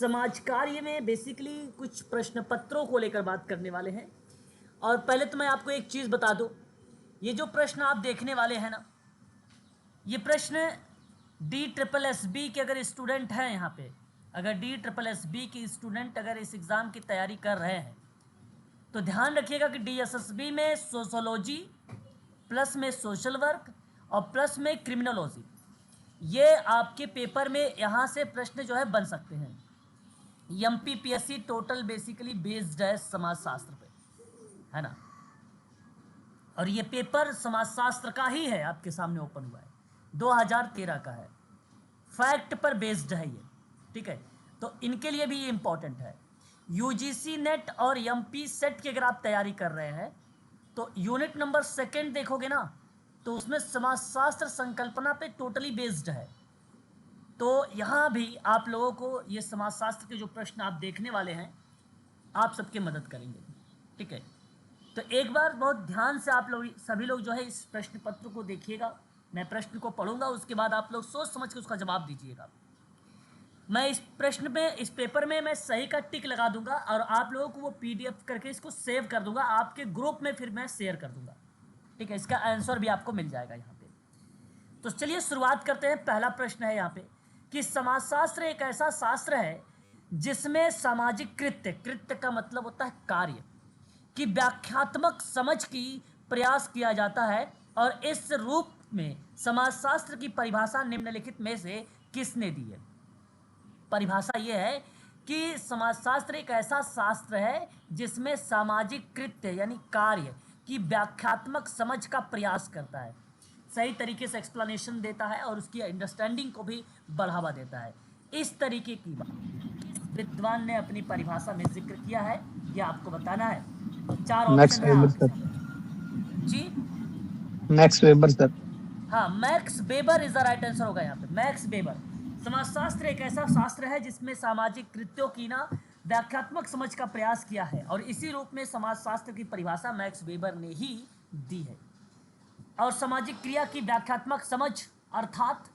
समाज कार्य में बेसिकली कुछ प्रश्न पत्रों को लेकर बात करने वाले हैं। और पहले तो मैं आपको एक चीज़ बता दूं, ये जो प्रश्न आप देखने वाले हैं ना, ये प्रश्न DSSB के अगर स्टूडेंट हैं यहाँ पे, अगर DSSB के स्टूडेंट अगर इस एग्ज़ाम की तैयारी कर रहे हैं तो ध्यान रखिएगा कि DSSB में सोशोलॉजी प्लस में सोशल वर्क और प्लस में क्रिमिनोलॉजी, ये आपके पेपर में यहाँ से प्रश्न जो है बन सकते हैं। MPPSC टोटल बेसिकली बेस्ड है समाजशास्त्र पे, है ना। और ये पेपर समाजशास्त्र का ही है, आपके सामने ओपन हुआ है, 2013 का है, फैक्ट पर बेस्ड है ये, ठीक है। तो इनके लिए भी ये इम्पोर्टेंट है। UGC नेट और MP सेट की अगर आप तैयारी कर रहे हैं तो यूनिट नंबर 2 देखोगे ना, तो उसमें समाजशास्त्र संकल्पना पे टोटली बेस्ड है। तो यहाँ भी आप लोगों को ये समाजशास्त्र के जो प्रश्न आप देखने वाले हैं, आप सबकी मदद करेंगे, ठीक है। तो एक बार बहुत ध्यान से आप लोग सभी लोग जो है इस प्रश्न पत्र को देखिएगा। मैं प्रश्न को पढ़ूंगा, उसके बाद आप लोग सोच समझ के उसका जवाब दीजिएगा। मैं इस प्रश्न में, इस पेपर में मैं सही का टिक लगा दूंगा और आप लोगों को वो PDF करके इसको सेव कर दूंगा, आपके ग्रुप में फिर मैं शेयर कर दूंगा, ठीक है। इसका आंसर भी आपको मिल जाएगा यहाँ पे। तो चलिए शुरुआत करते हैं। पहला प्रश्न है यहाँ पे कि समाजशास्त्र एक ऐसा शास्त्र है जिसमें सामाजिक कृत्य, कृत्य का मतलब होता है कार्य, की व्याख्यात्मक समझ की प्रयास किया जाता है। और इस रूप में समाजशास्त्र की परिभाषा निम्नलिखित में से किसने दी है? परिभाषा ये है कि समाजशास्त्र एक ऐसा शास्त्र है जिसमें सामाजिक कृत्य यानी कार्य की व्याख्यात्मक समझ का प्रयास करता है, सही तरीके से एक्सप्लेनेशन देता है और उसकी अंडरस्टैंडिंग को भी बढ़ावा देता है। इस तरीके की बात विद्वान ने अपनी परिभाषा में जिक्र किया है, यह आपको बताना है। तो 4 ऑप्शन है जी। Max Weber sir. हाँ, Max Weber is the right answer होगा यहाँ पे, मैक्स वेबर। समाजशास्त्र एक ऐसा शास्त्र है जिसमें सामाजिक कृत्यों की ना व्याख्यात्मक समझ का प्रयास किया है और इसी रूप में समाजशास्त्र की परिभाषा मैक्स वेबर ने ही दी है। और सामाजिक क्रिया की व्याख्यात्मक समझ अर्थात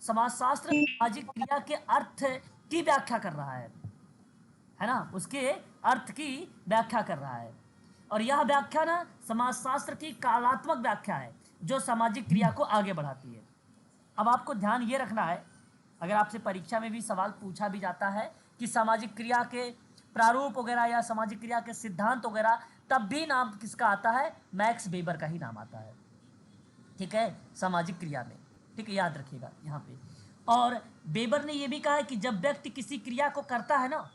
समाजशास्त्र सामाजिक क्रिया के अर्थ की व्याख्या कर रहा है ना, उसके अर्थ की व्याख्या कर रहा है। और यह व्याख्या ना समाजशास्त्र की कालात्मक व्याख्या है जो सामाजिक क्रिया को आगे बढ़ाती है। अब आपको ध्यान ये रखना है, अगर आपसे परीक्षा में भी सवाल पूछा भी जाता है कि सामाजिक क्रिया के प्रारूप वगैरह या सामाजिक क्रिया के सिद्धांत वगैरह, तब भी नाम किसका आता है? मैक्स वेबर का ही नाम आता है, ठीक है, सामाजिक क्रिया में, ठीक है, याद रखिएगा यहाँ पे। और वेबर ने यह भी कहा है कि जब व्यक्ति किसी क्रिया को करता है ना,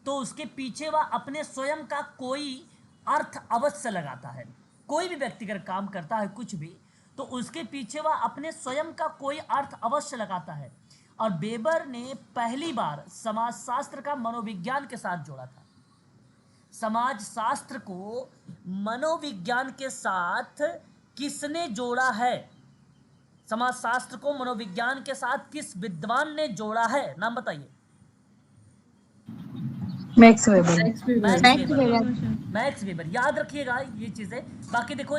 तो उसके पीछे वह अपने स्वयं का कोई अर्थ अवश्य लगाता है। कोई भी व्यक्ति अगर काम करता है कुछ भी, तो उसके पीछे वह अपने स्वयं का कोई अर्थ अवश्य लगाता है। और वेबर ने पहली बार समाजशास्त्र का मनोविज्ञान के साथ जोड़ा था। समाजशास्त्र को मनोविज्ञान के साथ किसने जोड़ा है? समाजशास्त्र को मनोविज्ञान के साथ किस विद्वान ने जोड़ा है? नाम बताइए। Max weber. मैक्स वेबर, याद रखिएगा ये चीज़ें। बाकी देखो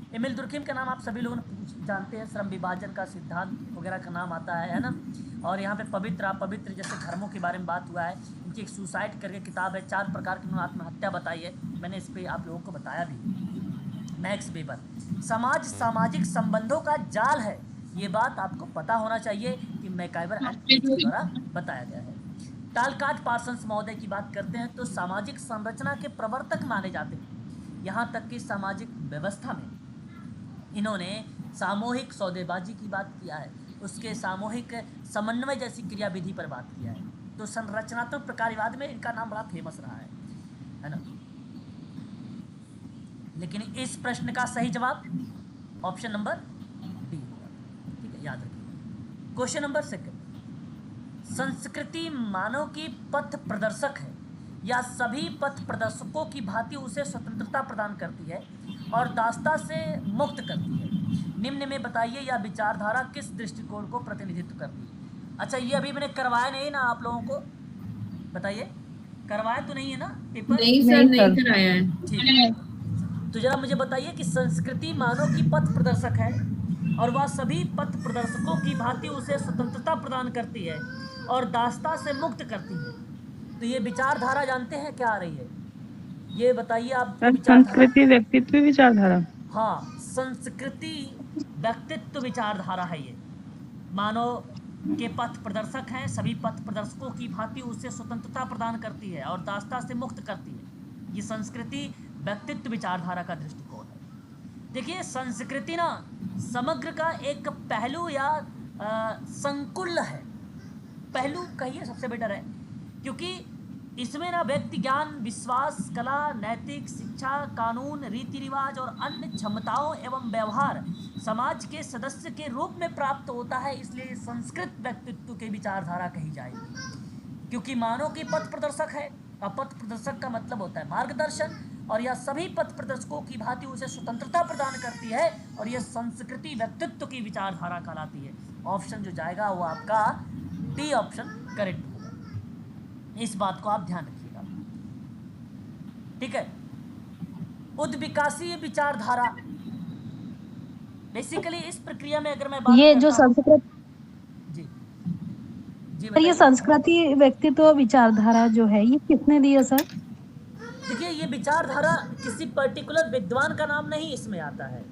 एमिल दुर्खिम का नाम आप सभी लोग जानते हैं, श्रम विभाजन का सिद्धांत वगैरह का नाम आता है ना। और यहाँ पे पवित्र जैसे धर्मों के बारे में बात हुआ है। इनकी एक सुसाइड करके किताब है, 4 प्रकार की उन्होंने आत्महत्या बताई है, मैंने इस पर आप लोगों को बताया भी। मैक्स वेबर, समाज सामाजिक संबंधों का जाल है, ये बात आपको पता होना चाहिए कि मैकाइवर एंड द्वारा बताया गया है। टालकाट पार्सन्स महोदय की बात करते हैं तो सामाजिक संरचना के प्रवर्तक माने जाते हैं। यहाँ तक कि सामाजिक व्यवस्था में इन्होंने सामूहिक सौदेबाजी की बात किया है, उसके सामूहिक समन्वय जैसी क्रियाविधि पर बात किया है। तो संरचनात्मक प्रकारवाद में इनका नाम बड़ा फेमस रहा है ना। लेकिन इस प्रश्न का सही जवाब ऑप्शन नंबर डी होगा, ठीक है, याद रखिए। क्वेश्चन नंबर 2, संस्कृति मानव की पथ प्रदर्शक है या सभी पथ प्रदर्शकों की भांति उसे स्वतंत्रता प्रदान करती है और दासता से मुक्त करती है? निम्न में बताइए यह विचारधारा किस दृष्टिकोण को प्रतिनिधित्व करती है? अच्छा, ये अभी मैंने करवाया नहीं ना आप लोगों को, बताइए, करवाया तो नहीं है ना पेपर? नहीं सर, नहीं कराया है। ठीक है, तो जरा मुझे बताइए कि संस्कृति मानव की पथ प्रदर्शक है और वह सभी पथ प्रदर्शकों की भांति उसे स्वतंत्रता प्रदान करती है और दासता से मुक्त करती है। तो ये विचारधारा जानते हैं क्या आ रही है? ये बताइए आपको विचारधारा। संस्कृति, व्यक्तित्व, विचारधारा। हाँ, संस्कृति व्यक्तित्व विचारधारा है ये। मानव के पथ प्रदर्शक हैं, सभी पथ प्रदर्शकों की भांति उससे स्वतंत्रता प्रदान करती है और दासता से मुक्त करती है। ये संस्कृति व्यक्तित्व विचारधारा का दृष्टिकोण है। देखिए, संस्कृति ना समग्र का एक पहलू या संकुल है। पहलू कहिए सबसे बेटर है, क्योंकि इसमें ना व्यक्ति ज्ञान, विश्वास, कला, नैतिक शिक्षा, कानून, रीति रिवाज और अन्य क्षमताओं एवं व्यवहार समाज के सदस्य के रूप में प्राप्त होता है। इसलिए संस्कृत व्यक्तित्व की विचारधारा कही जाएगी, क्योंकि मानव की पथ प्रदर्शक है। और पथ प्रदर्शक का मतलब होता है मार्गदर्शन, और यह सभी पथ प्रदर्शकों की भांति उसे स्वतंत्रता प्रदान करती है, और यह संस्कृति व्यक्तित्व की विचारधारा कहलाती है। ऑप्शन जो जाएगा वो आपका डी ऑप्शन करेक्ट होगा। इस बात को आप ध्यान रखिएगा, ठीक है। उद्विकासीय विचारधारा, बेसिकली इस प्रक्रिया में अगर मैं बात ये करता जो संस्कृत जी जी ये बताइए। संस्कृति व्यक्तित्व विचारधारा जो है ये किसने दी है सर? देखिए, ये विचारधारा किसी पर्टिकुलर विद्वान का नाम नहीं इसमें आता है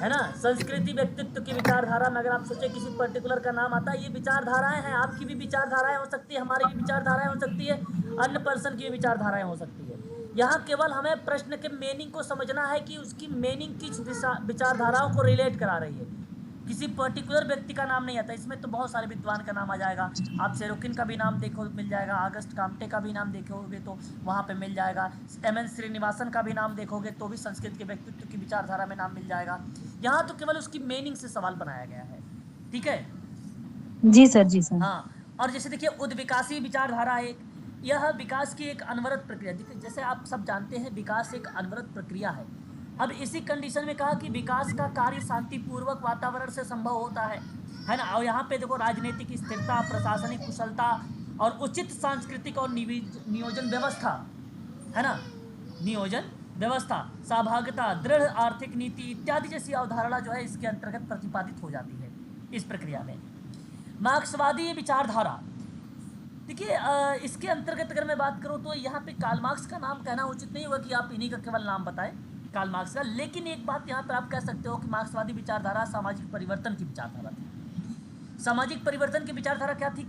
ना। संस्कृति व्यक्तित्व की विचारधारा में अगर आप सोचे किसी पर्टिकुलर का नाम आता है, ये विचारधाराएं हैं। आपकी भी विचारधाराएं हो सकती है, हमारी भी विचारधाराएं हो सकती है, अन्य पर्सन की भी विचारधाराएं हो सकती है। यहाँ केवल हमें प्रश्न के मीनिंग को समझना है कि उसकी मीनिंग किस विचारधाराओं को रिलेट करा रही है। किसी पर्टिकुलर व्यक्ति का नाम नहीं आता इसमें, तो बहुत सारे विद्वान का नाम आ जाएगा। आप सेरोकिन का भी नाम देखो मिल जाएगा, अगस्त काम्टे का भी नाम देखोगे तो वहाँ पे मिल जाएगा, एम.एन. श्रीनिवासन का भी नाम देखोगे तो भी संस्कृत के व्यक्तित्व की विचारधारा में नाम मिल जाएगा। यहाँ तो केवल उसकी मीनिंग से सवाल बनाया गया है, ठीक है। जी सर, जी सर। हाँ, और जैसे देखिए उद्विकासीय विचारधारा एक, यह विकास की एक अनवरत प्रक्रिया। देखिए, जैसे आप सब जानते हैं विकास एक अनवरत प्रक्रिया है। अब इसी कंडीशन में कहा कि विकास का कार्य शांतिपूर्वक वातावरण से संभव होता है ना। और यहाँ पे देखो राजनीतिक स्थिरता, प्रशासनिक कुशलता और उचित सांस्कृतिक और नियोजन व्यवस्था, है ना, नियोजन व्यवस्था, सहभागिता, दृढ़ आर्थिक नीति इत्यादि जैसी अवधारणा जो है इसके अंतर्गत प्रतिपादित हो जाती है इस प्रक्रिया में। मार्क्सवादी विचारधारा, देखिए इसके अंतर्गत अगर मैं बात करूं तो यहाँ पे कार्ल मार्क्स का नाम कहना उचित नहीं होगा कि आप इन्हीं का केवल नाम बताएं, कार्ल मार्क्स का। लेकिन एक बात यहाँ पर आप कह सकते हो कि मार्क्सवादी विचारधारा सामाजिक परिवर्तन की विचारधारा थी। सामाजिक परिवर्तन की विचारधारा क्या थी?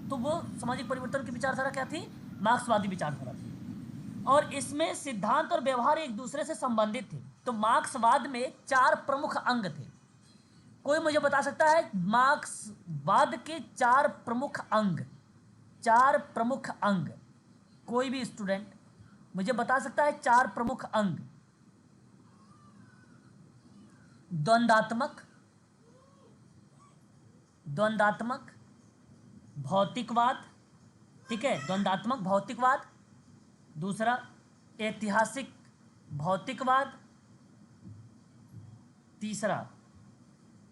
तो वो सामाजिक परिवर्तन की विचारधारा क्या थी? मार्क्सवादी विचारधारा थी। और इसमें सिद्धांत और व्यवहार एक दूसरे से संबंधित थे। तो मार्क्सवाद में 4 प्रमुख अंग थे। कोई मुझे बता सकता है मार्क्सवाद के 4 प्रमुख अंग? 4 प्रमुख अंग, कोई भी स्टूडेंट मुझे बता सकता है 4 प्रमुख अंग? द्वंद्वात्मक भौतिकवाद, ठीक है, द्वंद्वात्मक भौतिकवाद। दूसरा ऐतिहासिक भौतिकवाद। तीसरा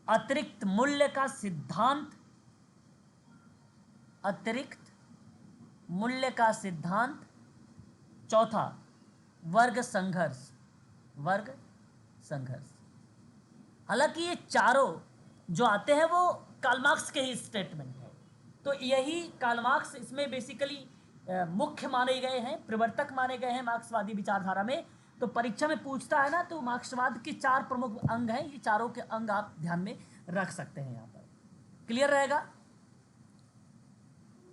अतिरिक्त मूल्य का सिद्धांत, अतिरिक्त मूल्य का सिद्धांत। चौथा वर्ग संघर्ष, वर्ग संघर्ष। हालांकि ये चारों जो आते हैं वो कार्ल मार्क्स के ही स्टेटमेंट है। तो यही कार्ल मार्क्स इसमें बेसिकली मुख्य माने गए हैं, प्रवर्तक माने गए हैं मार्क्सवादी विचारधारा में। तो परीक्षा में पूछता है ना, तो मार्क्सवाद के 4 प्रमुख अंग हैं। ये चारों के अंग आप ध्यान में रख सकते हैं। यहाँ पर क्लियर रहेगा?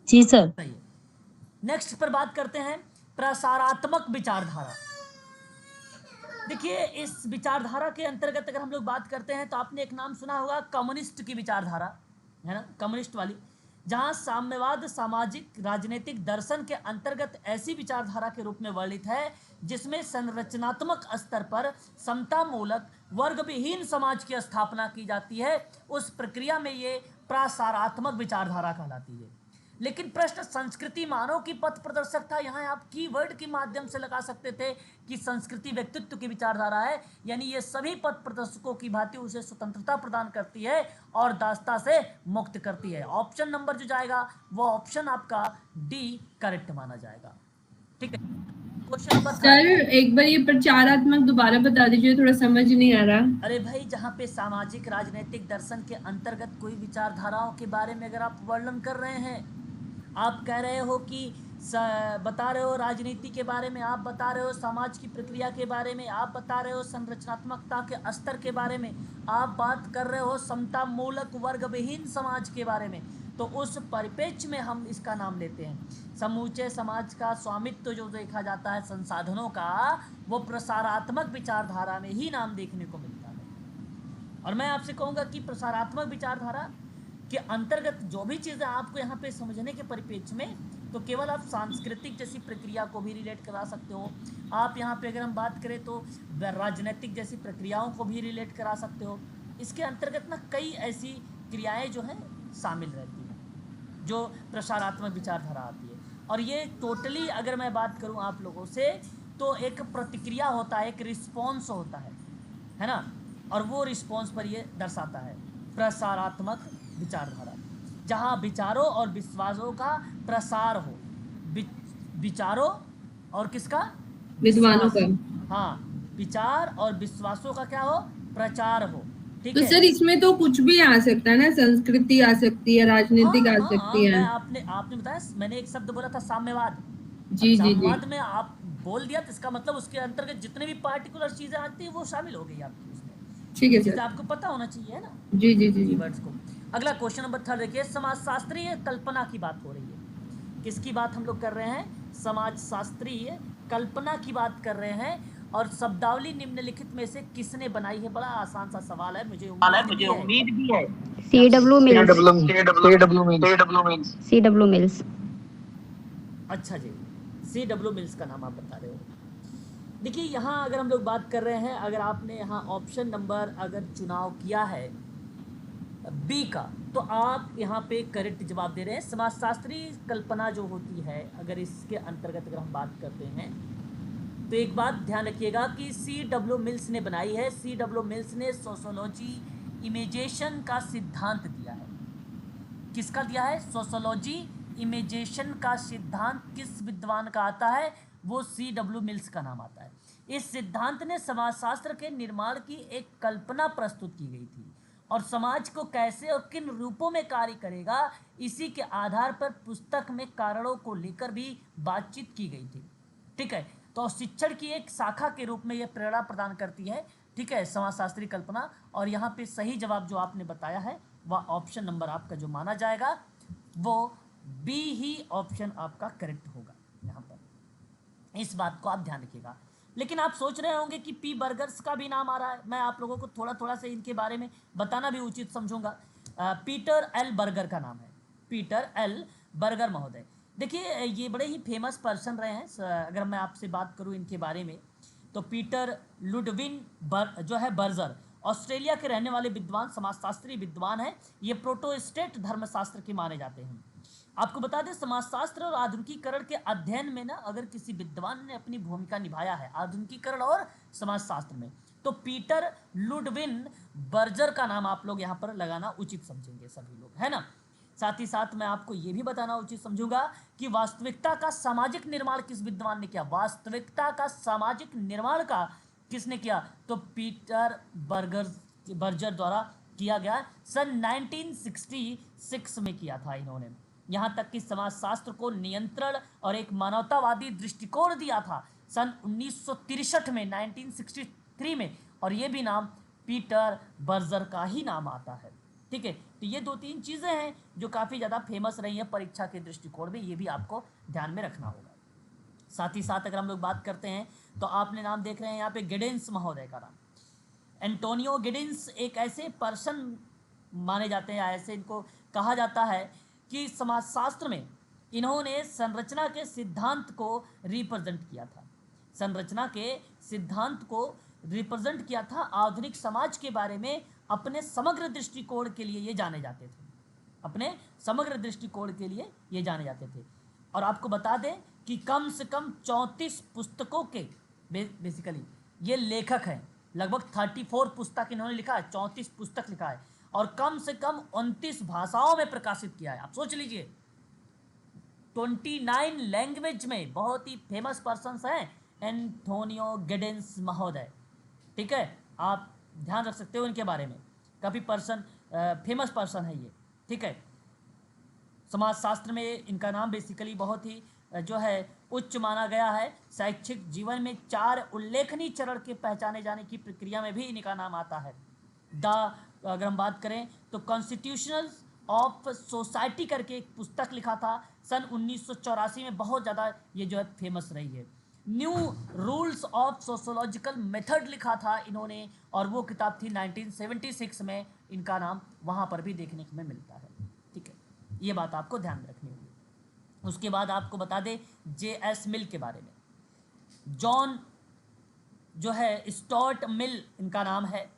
जी सर। सही है। नेक्स्ट पर बात करते हैं प्रसारात्मक विचारधारा। देखिए, इस विचारधारा के अंतर्गत अगर हम लोग बात करते हैं तो आपने एक नाम सुना होगा कम्युनिस्ट की विचारधारा, है ना, कम्युनिस्ट वाली, जहां साम्यवाद सामाजिक राजनीतिक दर्शन के अंतर्गत ऐसी विचारधारा के रूप में वर्णित है जिसमें संरचनात्मक स्तर पर समतामूलक वर्ग विहीन समाज की स्थापना की जाती है। उस प्रक्रिया में ये प्रसारात्मक विचारधारा कहलाती है। लेकिन प्रश्न संस्कृति मानव की पथ प्रदर्शक था। यहाँ आप कीवर्ड के माध्यम से लगा सकते थे कि संस्कृति व्यक्तित्व की विचारधारा है, यानी ये सभी पथ प्रदर्शकों की भांति उसे स्वतंत्रता प्रदान करती है और दासता से मुक्त करती है। ऑप्शन नंबर जो जाएगा वो ऑप्शन आपका डी करेक्ट माना जाएगा, ठीक है। क्वेश्चन नंबर सर एक बार ये प्रचारात्मक दोबारा बता दीजिए, थोड़ा समझ नहीं आ रहा। अरे भाई, जहाँ पे सामाजिक राजनीतिक दर्शन के अंतर्गत कोई विचारधाराओं के बारे में अगर आप वर्णन कर रहे हैं, आप कह रहे हो कि बता रहे हो राजनीति के बारे में, आप बता रहे हो समाज की प्रक्रिया के बारे में, आप बता रहे हो संरचनात्मकता के स्तर के बारे में, आप बात कर रहे हो समता मूलक वर्ग विहीन समाज के बारे में, तो उस परिप्रेक्ष्य में हम इसका नाम लेते हैं। समूचे समाज का स्वामित्व जो देखा जाता है संसाधनों का, वो प्रसारात्मक विचारधारा में ही नाम देखने को मिलता है। और मैं आपसे कहूँगा कि प्रसारात्मक विचारधारा के अंतर्गत जो भी चीज़ें आपको यहाँ पे समझने के परिप्रेक्ष्य में, तो केवल आप सांस्कृतिक जैसी प्रक्रिया को भी रिलेट करा सकते हो। आप यहाँ पे अगर हम बात करें तो राजनीतिक जैसी प्रक्रियाओं को भी रिलेट करा सकते हो। इसके अंतर्गत ना कई ऐसी क्रियाएं जो हैं शामिल रहती हैं जो प्रसारात्मक विचारधारा आती है। और ये टोटली अगर मैं बात करूँ आप लोगों से, तो एक प्रतिक्रिया होता है, एक रिस्पॉन्स होता है ना, और वो रिस्पॉन्स पर ये दर्शाता है प्रसारात्मक विचारधारा, जहाँ विचारों और विश्वासों का प्रसार हो। विचारों और किसका? विद्वानों का। हाँ, विचार और विश्वासों का क्या हो? प्रचार हो। ठीक तो है सर इसमें तो कुछ भी आ सकता है ना, संस्कृति आ सकती है, राजनीतिक आ सकती है। आपने बताया, मैंने एक शब्द बोला था साम्यवाद। जी जी जी। साम्यवाद में आप बोल दिया तो इसका मतलब उसके अंतर्गत जितने भी पार्टिकुलर चीजें आती है वो शामिल हो गई आपकी उसमें। ठीक है सर, आपको पता होना चाहिए, है ना? जी जी जी कीवर्ड्स को। अगला क्वेश्चन नंबर 3 देखिए, समाजशास्त्रीय कल्पना की बात हो रही है। किसकी बात हम लोग कर रहे हैं? समाजशास्त्रीय कल्पना की बात कर रहे हैं। और शब्दावली निम्नलिखित में से किसने बनाई है? बड़ा आसान सा सवाल है, मुझे उम्मीद भी है। C.W. Mills. C.W. Mills. अच्छा जी, C.W. मिल्स का नाम आप बता रहे हो। देखिए यहाँ अगर हम लोग बात कर रहे हैं, अगर आपने यहाँ ऑप्शन नंबर अगर चुनाव किया है बी का, तो आप यहाँ पे करेक्ट जवाब दे रहे हैं। समाजशास्त्रीय कल्पना जो होती है, अगर इसके अंतर्गत अगर हम बात करते हैं, तो एक बात ध्यान रखिएगा कि C.W. मिल्स ने बनाई है। C.W. मिल्स ने सोशोलॉजी इमेजेशन का सिद्धांत दिया है। किसका दिया है? सोशोलॉजी इमेजेशन का सिद्धांत किस विद्वान का आता है? वो C.W. मिल्स का नाम आता है। इस सिद्धांत ने समाजशास्त्र के निर्माण की एक कल्पना प्रस्तुत की गई थी और समाज को कैसे और किन रूपों में कार्य करेगा, इसी के आधार पर पुस्तक में कारणों को लेकर भी बातचीत की गई थी। ठीक है, तो शिक्षण की एक शाखा के रूप में यह प्रेरणा प्रदान करती है। ठीक है, समाजशास्त्रीय कल्पना। और यहाँ पे सही जवाब जो आपने बताया है वह ऑप्शन नंबर आपका जो माना जाएगा वो बी ही ऑप्शन आपका करेक्ट होगा। यहाँ पर इस बात को आप ध्यान रखिएगा। लेकिन आप सोच रहे होंगे कि पी बर्गर्स का भी नाम आ रहा है। मैं आप लोगों को थोड़ा थोड़ा से इनके बारे में बताना भी उचित समझूंगा। पीटर एल बर्गर का नाम है, पीटर एल बर्गर महोदय। देखिए ये बड़े ही फेमस पर्सन रहे हैं। अगर मैं आपसे बात करूं इनके बारे में, तो पीटर लुडविन जो है बर्जर, ऑस्ट्रेलिया के रहने वाले विद्वान, समाजशास्त्री विद्वान है। ये प्रोटोस्टेट धर्मशास्त्र के माने जाते हैं। आपको बता दें, समाजशास्त्र और आधुनिकीकरण के अध्ययन में ना अगर किसी विद्वान ने अपनी भूमिका निभाया है आधुनिकीकरण और समाजशास्त्र में, तो पीटर लुडविन बर्जर का नाम आप लोग यहाँ पर लगाना उचित समझेंगे सभी लोग, है ना? साथ ही साथ मैं आपको ये भी बताना उचित समझूंगा कि वास्तविकता का सामाजिक निर्माण किस विद्वान ने किया। वास्तविकता का सामाजिक निर्माण का किसने किया? तो पीटर बर्जर द्वारा किया गया। सन 1966 में किया था इन्होंने। यहाँ तक कि समाजशास्त्र को नियंत्रण और एक मानवतावादी दृष्टिकोण दिया था सन 1963 में, 1963 में। और ये भी नाम पीटर बर्जर का ही नाम आता है। ठीक है, तो ये 2-3 चीज़ें हैं जो काफ़ी ज़्यादा फेमस रही हैं परीक्षा के दृष्टिकोण में, ये भी आपको ध्यान में रखना होगा। साथ ही साथ अगर हम लोग बात करते हैं, तो आपने नाम देख रहे हैं यहाँ पे गिडिंस महोदय का नाम। एंटोनियो गिडिंस एक ऐसे पर्सन माने जाते हैं, ऐसे इनको कहा जाता है कि समाजशास्त्र में इन्होंने संरचना के सिद्धांत को रिप्रेजेंट किया था। संरचना के सिद्धांत को रिप्रेजेंट किया था। आधुनिक समाज के बारे में अपने समग्र दृष्टिकोण के लिए ये जाने जाते थे, अपने समग्र दृष्टिकोण के लिए ये जाने जाते थे। और आपको बता दें कि कम से कम 34 पुस्तकों के बेसिकली ये लेखक हैं। लगभग 34 पुस्तक इन्होंने लिखा है, 34 पुस्तक लिखा है, और कम से कम 29 भाषाओं में प्रकाशित किया है। आप सोच लीजिए, 29 लैंग्वेज में बहुत ही फेमस पर्सन्स हैं एंथोनियो गिडेंस महोदय। ठीक है, आप ध्यान रख सकते हो इनके बारे में, काफ़ी फेमस पर्सन है ये। ठीक है, समाजशास्त्र में इनका नाम बेसिकली बहुत ही जो है उच्च माना गया है। शैक्षिक जीवन में 4 उल्लेखनीय चरण के पहचाने जाने की प्रक्रिया में भी इनका नाम आता है। अगर हम बात करें तो कॉन्स्टिट्यूशनल ऑफ सोसाइटी करके एक पुस्तक लिखा था सन 1984 में, बहुत ज़्यादा ये जो है फेमस रही है। New rules of sociological method लिखा था इन्होंने, और वो किताब थी 1976 में। इनका नाम वहाँ पर भी देखने में मिलता है। ठीक है, ये बात आपको ध्यान में रखनी होगी। उसके बाद आपको बता दें J.S. मिल के बारे में। जॉन जो है स्टुअर्ट मिल इनका नाम है,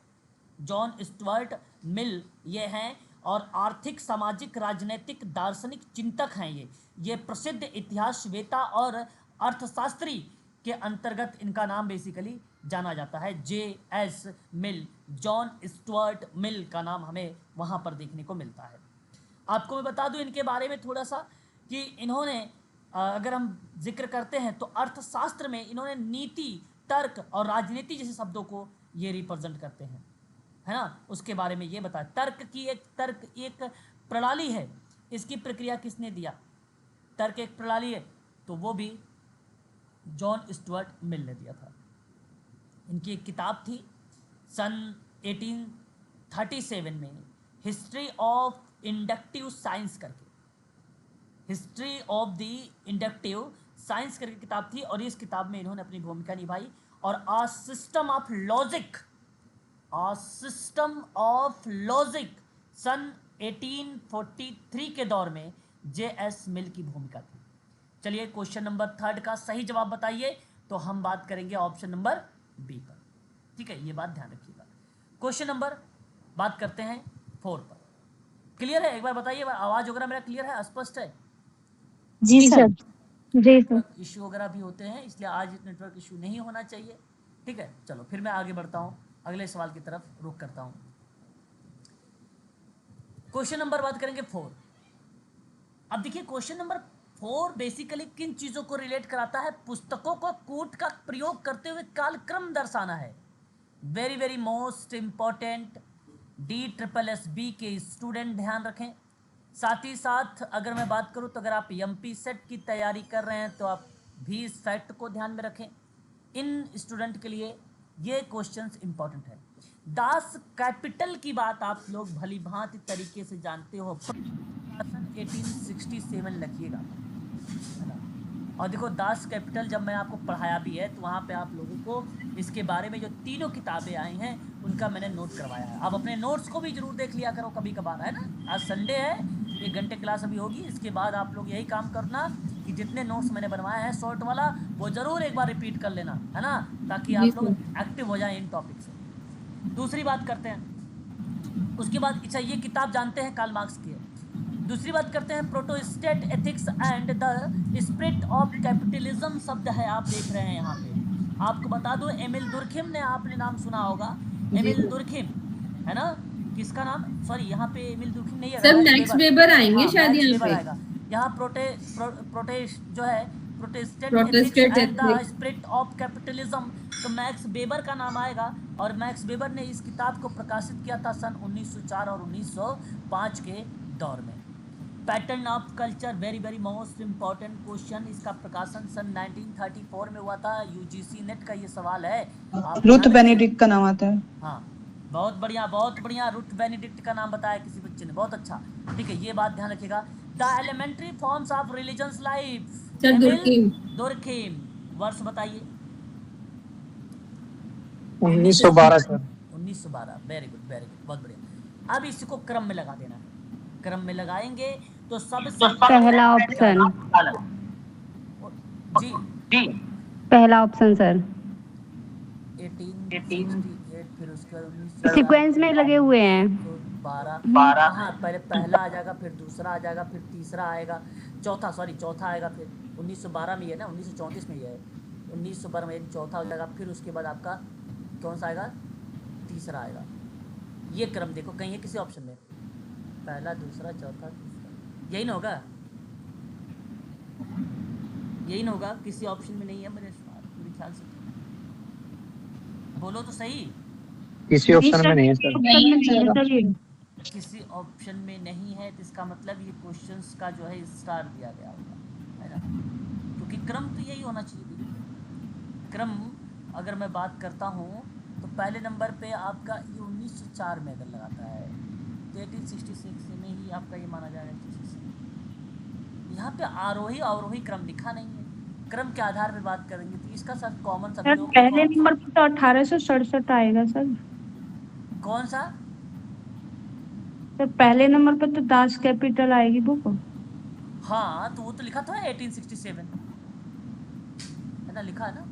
जॉन स्टुअर्ट मिल ये हैं, और आर्थिक, सामाजिक, राजनीतिक, दार्शनिक चिंतक हैं ये प्रसिद्ध इतिहासवेत्ता और अर्थशास्त्री के अंतर्गत इनका नाम बेसिकली जाना जाता है। J.S. मिल, जॉन स्टुअर्ट मिल का नाम हमें वहाँ पर देखने को मिलता है। आपको मैं बता दूं इनके बारे में थोड़ा सा कि इन्होंने अगर हम जिक्र करते हैं तो अर्थशास्त्र में इन्होंने नीति, तर्क और राजनीति जैसे शब्दों को ये रिप्रेजेंट करते हैं, है ना। उसके बारे में ये बताया। तर्क एक प्रणाली है, इसकी प्रक्रिया किसने दिया? तर्क एक प्रणाली है, तो वो भी जॉन स्टुअर्ट मिल ने दिया था। इनकी एक किताब थी सन 1837 में, हिस्ट्री ऑफ इंडक्टिव साइंस करके, history of the inductive science करके किताब थी, और इस किताब में इन्होंने अपनी भूमिका निभाई। और आ सिस्टम ऑफ लॉजिक सन 1843 के दौर में J.S. मिल की भूमिका थी। चलिए क्वेश्चन नंबर 3 का सही जवाब बताइए, तो हम बात करेंगे ऑप्शन नंबर बी पर। ठीक है, ये बात ध्यान रखिएगा। क्वेश्चन नंबर बात करते हैं 4 पर। क्लियर है? एक बार बताइए, आवाज वगैरह मेरा क्लियर है, स्पष्ट है? जी सर। जी सर। इश्यू वगैरह भी होते हैं, इसलिए आज नेटवर्क इश्यू नहीं होना चाहिए। ठीक है, चलो फिर मैं आगे बढ़ता हूँ, अगले सवाल की तरफ रुख करता हूँ। क्वेश्चन नंबर बात करेंगे 4। अब देखिए क्वेश्चन नंबर 4 बेसिकली किन चीज़ों को रिलेट कराता है? पुस्तकों को कोट का प्रयोग करते हुए कालक्रम दर्शाना है। Very very most important, DSSB के स्टूडेंट ध्यान रखें। साथ ही साथ अगर मैं बात करूं तो अगर आप MP सेट की तैयारी कर रहे हैं तो आप भी इस फैक्ट को ध्यान में रखें। इन स्टूडेंट के लिए ये क्वेश्चंस इंपॉर्टेंट है। दास कैपिटल की बात आप लोग भली भांति तरीके से जानते हो, 1867 लिखिएगा, है ना। और देखो दास कैपिटल जब मैं आपको पढ़ाया भी है तो वहाँ पे आप लोगों को इसके बारे में जो तीनों किताबें आई हैं उनका मैंने नोट करवाया है। आप अपने नोट्स को भी जरूर देख लिया करो कभी कभार, है ना। आज संडे है, 1 घंटे क्लास अभी होगी, इसके बाद आप लोग यही काम करना कि जितने नोट्स मैंने बनवाए हैं शॉर्ट वाला वो ज़रूर एक बार रिपीट कर लेना, है ना, ताकि आप लोग एक्टिव हो जाएं इन टॉपिक से। दूसरी बात करते हैं, उसके बाद अच्छा ये किताब जानते हैं कार्ल मार्क्स की है। दूसरी बात करते हैं Protestant ethics and the spirit of capitalism शब्द है, आप देख रहे हैं यहाँ पे। आपको बता दो एमिल दुर्खिम ने, आपने नाम सुना होगा, एमिल दुर्खिम, है ना। किसका नाम? सॉरी यहाँ पे एमिल दुर्खिम नहीं है, सब मैक्स वेबर आएंगे शायद यहाँ पे। आएगा यहाँ प्रोटेस्ट जो है Protestant Protestant and the ethics। Spirit of capitalism, तो मैक्स वेबर का नाम आएगा। और मैक्स वेबर ने इस किताब को प्रकाशित किया था सन 1904 और 1905 के दौर में। Pattern of culture, very very most important question, इसका प्रकाशन सन 1934 में हुआ था। UGC नेट का ये सवाल है। रुथ बेनेडिक्ट का नाम आता है। हाँ, बहुत बढ़िया, रुथ बेनेडिक्ट का नाम बताया किसी बच्चे ने, बहुत अच्छा। ठीक है, ये बात ध्यान रखिएगा। The elementary forms of religious life, Durkheim. वर्ष बताइए। 1912 सर। 1912, वेरी गुड, बहुत बढ़िया। अब इसको क्रम में लगा देना है, क्रम में लगाएंगे तो सबसे पहला ऑप्शन जी, पहला ऑप्शन सर। 1868, फिर उसके बाद सीक्वेंस में लगे हुए हैं। 12, हाँ, पहले पहला आ जाएगा, फिर दूसरा आ जाएगा, फिर तीसरा आएगा, चौथा आएगा, फिर 1912 में ही है ना, 1934 में ही है, 1912 में चौथा हो जाएगा, फिर उसके बाद आपका कौन सा आएगा? तीसरा आएगा। ये क्रम देखो कहीं है किसी ऑप्शन में, पहला, दूसरा, चौथा, तीसरा, यही ना होगा? यही ना होगा, किसी ऑप्शन में नहीं है मेरे ख्याल से। बोलो तो सही। किसी ऑप्शन में नहीं है सर। किसी ऑप्शन में नहीं है तो इसका मतलब ये क्वेश्चंस का जो है स्टार दिया गया होगा, है ना, क्योंकि क्रम तो यही होना चाहिए। क्रम अगर मैं बात करता हूँ तो पहले नंबर पे आपका ये 1904 में अगर लगाता है तो 1866 में ही आपका ये माना जाएगा। यहाँ पे आरोही अवरोही क्रम लिखा नहीं है, क्रम के आधार पे बात करेंगे तो इसका सर कॉमन सब लोग पहले नंबर पे तो 1867 आएगा सर। कौन सा? सर पहले नंबर पे तो दास कैपिटल आएगी बुक। हाँ तो वो तो लिखा था 1867, है ना, लिखा है ना।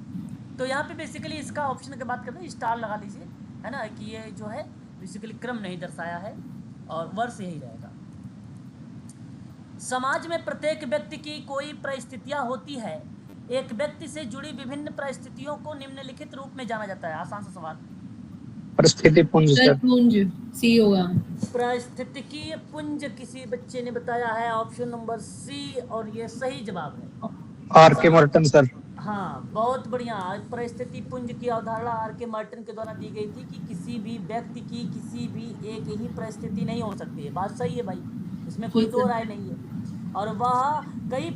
तो यहाँ पे बेसिकली इसका ऑप्शन की बात करते हैं, स्टार लगा लीजिए, है ना, कि ये जो है बेसिकली क्रम नहीं दर्शाया है और वर्ष यही रहेगा। समाज में प्रत्येक व्यक्ति की कोई परिस्थितियाँ होती है। एक व्यक्ति से जुड़ी विभिन्न परिस्थितियों को निम्नलिखित रूप में जाना जाता है। आसान सा सवाल। परिस्थिति पुंज सर। पुंज सी होगा। परिस्थितिकीय पुंज किसी बच्चे ने बताया है, ऑप्शन नंबर सी, और ये सही जवाब है। R.K. Merton sir. हाँ बहुत बढ़िया। परिस्थिति पुंज की अवधारणा R.K. मर्टन के द्वारा दी गई थी कि किसी भी व्यक्ति की किसी भी एक ही परिस्थिति नहीं हो सकती है। बात सही है भाई, इसमें कोई दो राय नहीं है। और वह कई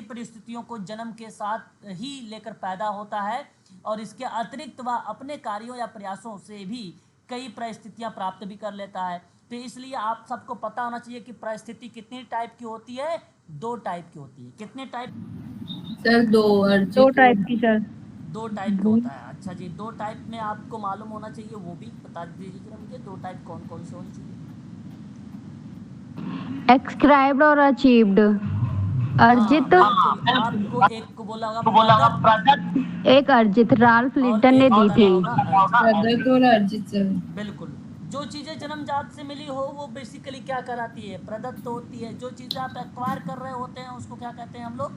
परिस्थितियों को जन्म के साथ ही लेकर पैदा होता है और इसके अतिरिक्त वह अपने कार्यों या प्रयासों से भी कई परिस्थितियां प्राप्त भी कर लेता है। तो इसलिए आप सबको पता होना चाहिए कि परिस्थिति कितनी टाइप की होती है। 2 टाइप की होती है। कितने टाइप सर? 2 टाइप की सर। 2 टाइप का होता है। अच्छा जी, 2 टाइप में आपको मालूम होना चाहिए, वो भी बता दीजिए मुझे। 2 टाइप कौन कौन से होनी चाहिए? एक्सक्राइब्ड और अचीव्ड। अर्जित। आपको एक को बोला होगा प्रदत्त, एक अर्जित राल्फ लिटन ने दी थी। प्रदत्त और अर्जित सर। बिल्कुल। जो चीजें जन्मजात से मिली हो वो बेसिकली क्या कराती है? प्रदत्त होती है। जो चीजें आप एक्वायर कर रहे होते हैं उसको क्या कहते हैं हम लोग?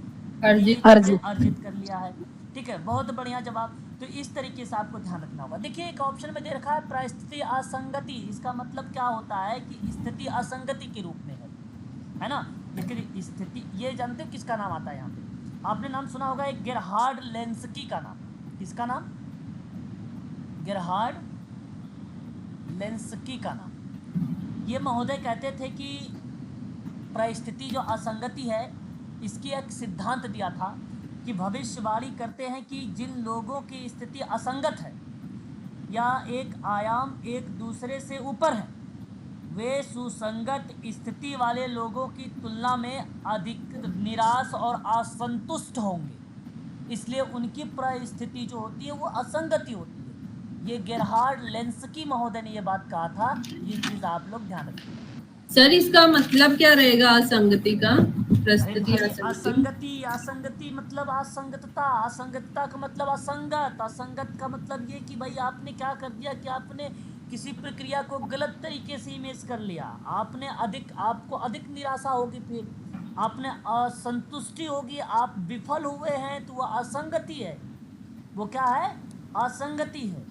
अर्जित। अर्जित कर लिया है। ठीक है, बहुत बढ़िया जवाब। तो इस तरीके से आपको ध्यान रखना होगा। देखिए एक ऑप्शन में दे रखा है परिस्थिति असंगति। इसका मतलब क्या होता है कि स्थिति असंगति के रूप में है ना। देखिए स्थिति, ये जानते हो किसका नाम आता है यहाँ पे? आपने नाम सुना होगा एक गेरहार्ड लेंस्की का नाम। किसका नाम? गेरहार्ड लेंस्की का नाम। ये महोदय कहते थे कि परिस्थिति जो असंगति है इसकी एक सिद्धांत दिया था कि भविष्यवाणी करते हैं कि जिन लोगों की स्थिति असंगत है या एक आयाम एक दूसरे से ऊपर है वे सुसंगत स्थिति वाले लोगों की तुलना में अधिक निराश और असंतुष्ट होंगे, इसलिए उनकी परिस्थिति जो होती है वो असंगति होती है। ये गेरहार्ड लेंस्की महोदय ने ये बात कहा था। ये चीज़ आप लोग ध्यान रखिए। सर इसका मतलब क्या रहेगा असंगति का? परिस्थिति असंगति मतलब असंगतता। असंगतता का मतलब असंगत। असंगत का मतलब ये कि भाई आपने क्या कर दिया कि आपने किसी प्रक्रिया को गलत तरीके से इमेज कर लिया। आपको अधिक निराशा होगी, फिर आपने असंतुष्टि होगी, आप विफल हुए हैं तो वह असंगति है। वो क्या है? असंगति है।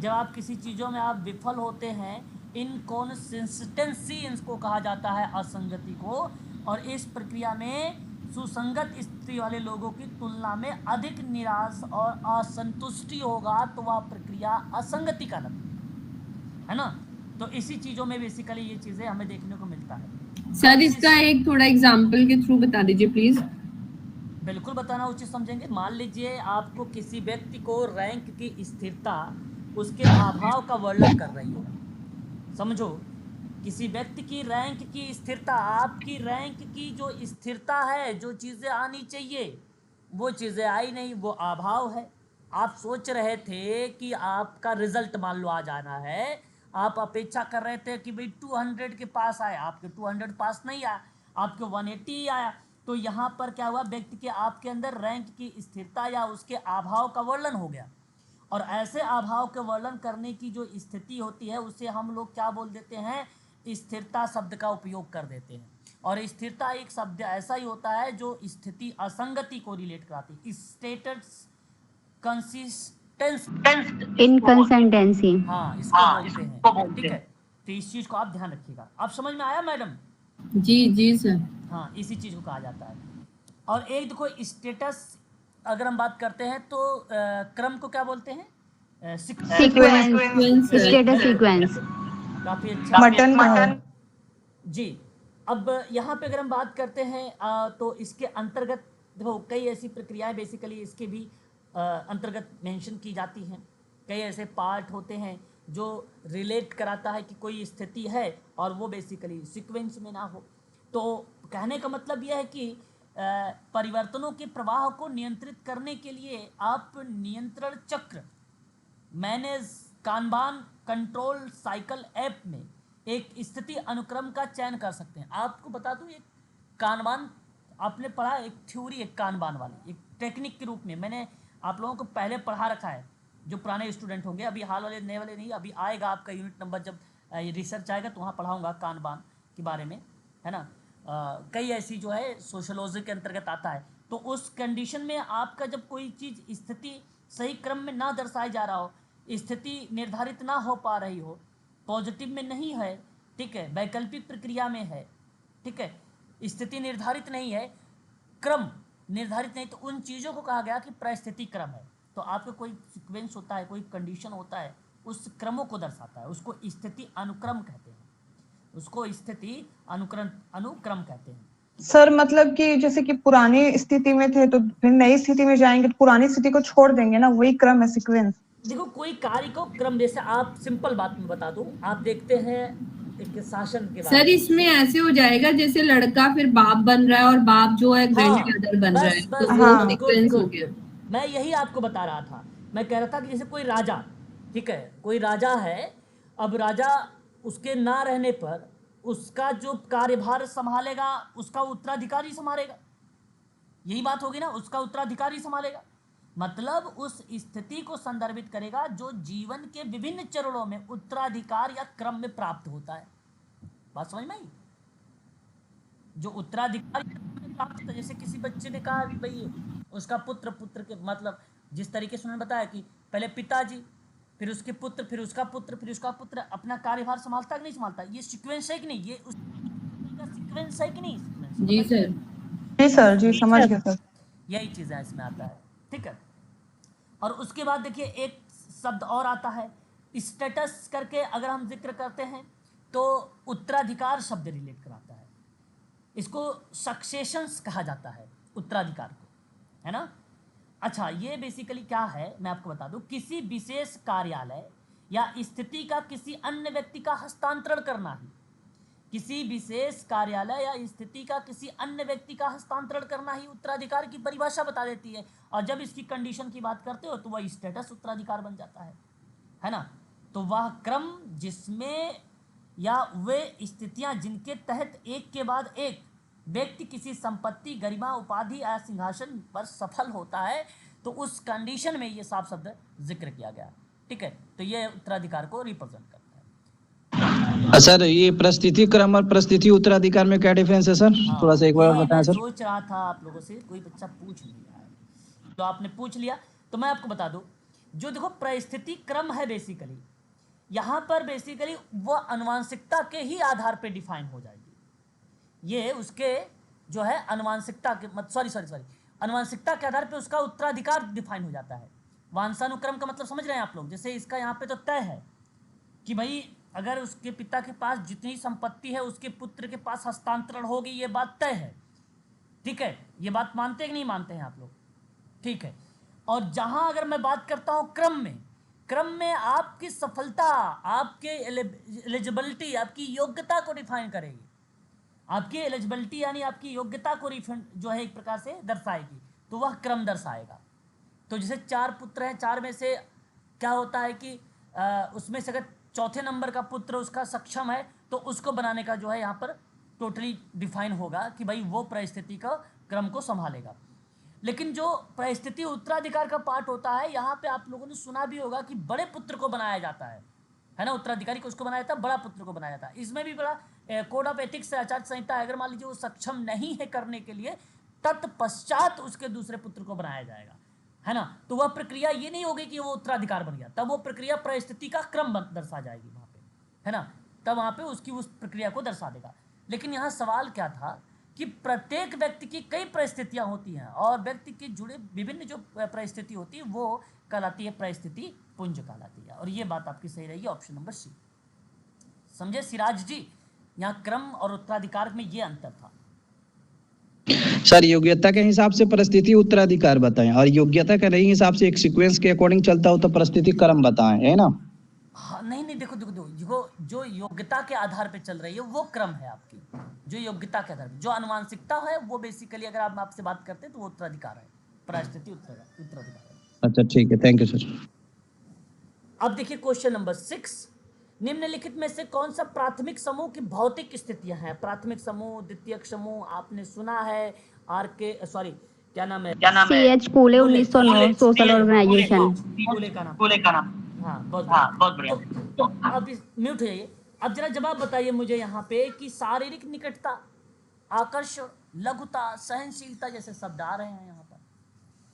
जब आप किसी चीज़ों में आप विफल होते हैं, इनकॉन्सिस्टेंसी इसको कहा जाता है असंगति को। और इस प्रक्रिया में सुसंगत स्थिति वाले लोगों की तुलना में अधिक निराश और असंतुष्टि होगा तो वह प्रक्रिया असंगति का लक्षण है ना। तो इसी चीज़ों में बेसिकली ये चीज़ें हमें देखने को मिलता है। सर इसका एक थोड़ा एग्जाम्पल के थ्रू बता दीजिए प्लीज। बिल्कुल बताना उचित समझेंगे। मान लीजिए आपको किसी व्यक्ति को रैंक की स्थिरता उसके अभाव का वर्णन कर रही हो। समझो, किसी व्यक्ति की रैंक की स्थिरता, आपकी रैंक की जो स्थिरता है, जो चीज़ें आनी चाहिए वो चीज़ें आई नहीं, वो अभाव है। आप सोच रहे थे कि आपका रिजल्ट मान लो आ जाना है, आप अपेक्षा कर रहे थे कि भाई 200 के पास आए, आपके 200 पास नहीं आया, आपके 180 आया। तो यहाँ पर क्या हुआ? व्यक्ति के आपके अंदर रैंक की स्थिरता या उसके अभाव का वर्णन हो गया। और ऐसे अभाव के वर्णन करने की जो स्थिति होती है उसे हम लोग क्या बोल देते हैं? स्थिरता शब्द का उपयोग कर देते हैं। और स्थिरता एक शब्द ऐसा ही होता है जो स्थिति असंगति को रिलेट कराती है। Status inconsistency. हाँ, इसको बोलते हैं। ठीक है, तो इस चीज को आप ध्यान रखिएगा। आप समझ में आया मैडम? जी जी सर। हाँ, इसी चीज को कहा जाता है। और एक देखो स्टेटस, अगर हम बात करते हैं तो क्रम को क्या बोलते हैं? Sequence, status sequence. काफी अच्छा। मटन का है। जी। अब यहाँ पे अगर हम बात करते हैं तो इसके अंतर्गत देखो कई ऐसी प्रक्रियाएं बेसिकली इसके भी अंतर्गत मेंशन की जाती हैं। कई ऐसे पार्ट होते हैं जो रिलेट कराता है कि कोई स्थिति है और वो बेसिकली सीक्वेंस में ना हो। तो कहने का मतलब यह है कि परिवर्तनों के प्रवाह को नियंत्रित करने के लिए आप नियंत्रण चक्र manage Kanban control cycle app में एक स्थिति अनुक्रम का चयन कर सकते हैं। आपको बता दूं, एक कानबान आपने पढ़ा, एक थ्योरी, एक कानबान वाली एक टेक्निक के रूप में मैंने आप लोगों को पहले पढ़ा रखा है। जो पुराने स्टूडेंट होंगे, अभी हाल वाले नए वाले नहीं, अभी आएगा आपका यूनिट नंबर जब ये रिसर्च आएगा तो वहाँ पढ़ाऊँगा कानबान के बारे में, है ना। कई ऐसी जो है सोशोलॉजी के अंतर्गत आता है। तो उस कंडीशन में आपका जब कोई चीज़ स्थिति सही क्रम में ना दर्शाई जा रहा हो, स्थिति निर्धारित ना हो पा रही हो, पॉजिटिव में नहीं है, ठीक है, वैकल्पिक प्रक्रिया में है, ठीक है, स्थिति निर्धारित नहीं है, क्रम निर्धारित नहीं, तो उन चीज़ों को कहा गया कि परिस्थिति क्रम है। तो आपका कोई सीक्वेंस होता है, कोई कंडीशन होता है, उस क्रमों को दर्शाता है, उसको स्थिति अनुक्रम कहते हैं, उसको स्थिति अनुक्रम कहते हैं। सर मतलब कि जैसे कि पुरानी स्थिति में थे तो फिर नई स्थिति में जाएंगे तो पुरानी स्थिति को छोड़ देंगे ना, वही क्रम है, सीक्वेंस। देखो कोई कार्य को क्रम, जैसे आप सिंपल बात में बता दूं, आप देखते हैं एक शासन के बारे सर इसमें ऐसे हो जाएगा जैसे लड़का फिर बाप बन रहा है और बाप जो है ग्रैंडफादर बन रहा है, बस तो वो सीक्वेंस हो गुड गया। गुड। मैं यही आपको बता रहा था। मैं कह रहा था कि जैसे कोई राजा, ठीक है, कोई राजा है, अब राजा उसके ना रहने पर उसका जो कार्यभार संभालेगा उसका उत्तराधिकारी संभालेगा, यही बात होगी ना, उसका उत्तराधिकारी संभालेगा। मतलब उस स्थिति को संदर्भित करेगा जो जीवन के विभिन्न चरणों में उत्तराधिकार या क्रम में प्राप्त होता है। बात समझ में आई? जो उत्तराधिकार प्राप्त होता है, जैसे किसी बच्चे ने कहा भाई उसका पुत्र के मतलब जिस तरीके से उन्होंने बताया कि पहले पिताजी, फिर उसके पुत्र, फिर उसका पुत्र, फिर उसका पुत्र अपना कार्यभार संभालता कि नहीं संभालता, ये सीक्वेंस है कि नहीं, ये उसका सीक्वेंस है कि नहीं? जी सर। जी सर, जी समझ गया सर। यही चीज़ है इसमें आता है, ठीक है। और उसके बाद देखिए एक शब्द और आता है स्टेटस करके, अगर हम जिक्र करते हैं तो उत्तराधिकार शब्द रिलेट कराता है, इसको सक्सेशंस कहा जाता है उत्तराधिकार को, है ना। अच्छा, ये बेसिकली क्या है मैं आपको बता दूं, किसी विशेष कार्यालय या स्थिति का किसी अन्य व्यक्ति का हस्तांतरण करना ही, किसी विशेष कार्यालय या स्थिति का किसी अन्य व्यक्ति का हस्तांतरण करना ही उत्तराधिकार की परिभाषा बता देती है। और जब इसकी कंडीशन की बात करते हो तो वह स्टेटस उत्तराधिकार बन जाता है ना। तो वह क्रम जिसमें या वे स्थितियां जिनके तहत एक के बाद एक व्यक्ति किसी संपत्ति, गरिमा, उपाधि या सिंहासन पर सफल होता है, तो उस कंडीशन में ये साफ शब्द जिक्र किया गया, ठीक है। तो ये उत्तराधिकार को रिप्रेजेंट करता है। सर ये परिस्थिति क्रम और परिस्थिति उत्तराधिकार में क्या डिफरेंस है सर? थोड़ा सा एक बार बताएं सर। सोच रहा था आप लोगों से कोई बच्चा पूछ नहीं रहा है, तो आपने पूछ लिया तो मैं आपको बता दूं, जो देखो परिस्थिति क्रम है बेसिकली, यहाँ पर बेसिकली वो अनुवांशिकता के ही आधार पे डिफाइन हो जाएगी। ये उसके जो है अनुवांशिकता के अनुवांशिकता के आधार पे उसका उत्तराधिकार डिफाइन हो जाता है। वंशानुक्रम का मतलब समझ रहे हैं आप लोग? जैसे इसका यहाँ पे तो तय है कि भाई अगर उसके पिता के पास जितनी संपत्ति है उसके पुत्र के पास हस्तांतरण होगी, ये बात तय है, ठीक है। ये बात मानते हैं कि नहीं मानते हैं आप लोग? ठीक है। और जहां अगर मैं बात करता हूं क्रम में आपकी सफलता, आपके एलिजिबिलिटी, आपकी योग्यता को डिफाइन करेगी। आपकी एलिजिबिलिटी यानी आपकी योग्यता को जो है एक प्रकार से दर्शाएगी, तो वह क्रम दर्शाएगा। तो जैसे 4 पुत्र हैं, 4 में से क्या होता है कि उसमें से अगर चौथे नंबर का पुत्र उसका सक्षम है तो उसको बनाने का जो है यहाँ पर टोटली डिफाइन होगा कि भाई वो परिस्थिति का क्रम को संभालेगा। लेकिन जो परिस्थिति उत्तराधिकार का पार्ट होता है, यहाँ पे आप लोगों ने सुना भी होगा कि बड़े पुत्र को बनाया जाता है ना, उत्तराधिकारी को उसको बनाया जाता है, बड़ा पुत्र को बनाया जाता है। इसमें भी बड़ा कोड ऑफ एथिक्स से आचार संहिता, अगर मान लीजिए वो सक्षम नहीं है करने के लिए, तत्पश्चात उसके दूसरे पुत्र को बनाया जाएगा, है ना। तो वह प्रक्रिया ये नहीं होगी कि वो उत्तराधिकार बन गया, तब वो प्रक्रिया परिस्थिति का क्रम दर्शा जाएगी वहाँ पे, है ना, तब वहाँ पे उसकी उस प्रक्रिया को दर्शा देगा। लेकिन यहाँ सवाल क्या था कि प्रत्येक व्यक्ति की कई परिस्थितियां होती हैं और व्यक्ति के जुड़े विभिन्न जो परिस्थिति होती है वो कहलाती है परिस्थिति पुंज कहलाती है। और ये बात आपकी सही रहेगी, ऑप्शन नंबर सी। समझे सिराज जी, यहाँ क्रम और उत्तराधिकार में ये अंतर था। सर योग्यता के हिसाब से परिस्थिति उत्तराधिकार बताएं और योग्यता के नहीं हिसाब से एक सीक्वेंस के अकॉर्डिंग चलता हो तो परिस्थिति क्रम बताएं, है ना? हाँ, नहीं देखो जो योग्यता के आधार पे चल रही है वो क्रम है आपकी, जो योग्यता के आधार पे, जो अनुवांशिकता है वो बेसिकली अगर आप आपसे बात करते हैं तो वो उत्तराधिकार है, परिस्थिति उत्तराधिकार है। अच्छा ठीक है, थैंक यू सर। अब देखिए क्वेश्चन नंबर 6, निम्नलिखित में से कौन सा प्राथमिक समूह की भौतिक स्थितियां हैं? प्राथमिक समूह, द्वितीयक समूह आपने सुना है, क्या नाम है? CH कूले 1909 social organisation. कूले का नाम। हाँ बहुत बढ़िया। तो अब म्यूट हो जाइए। अब जरा जवाब बताइए मुझे यहाँ पे कि शारीरिक निकटता, आकर्षण, लघुता, सहनशीलता जैसे शब्द आ रहे हैं यहाँ पर,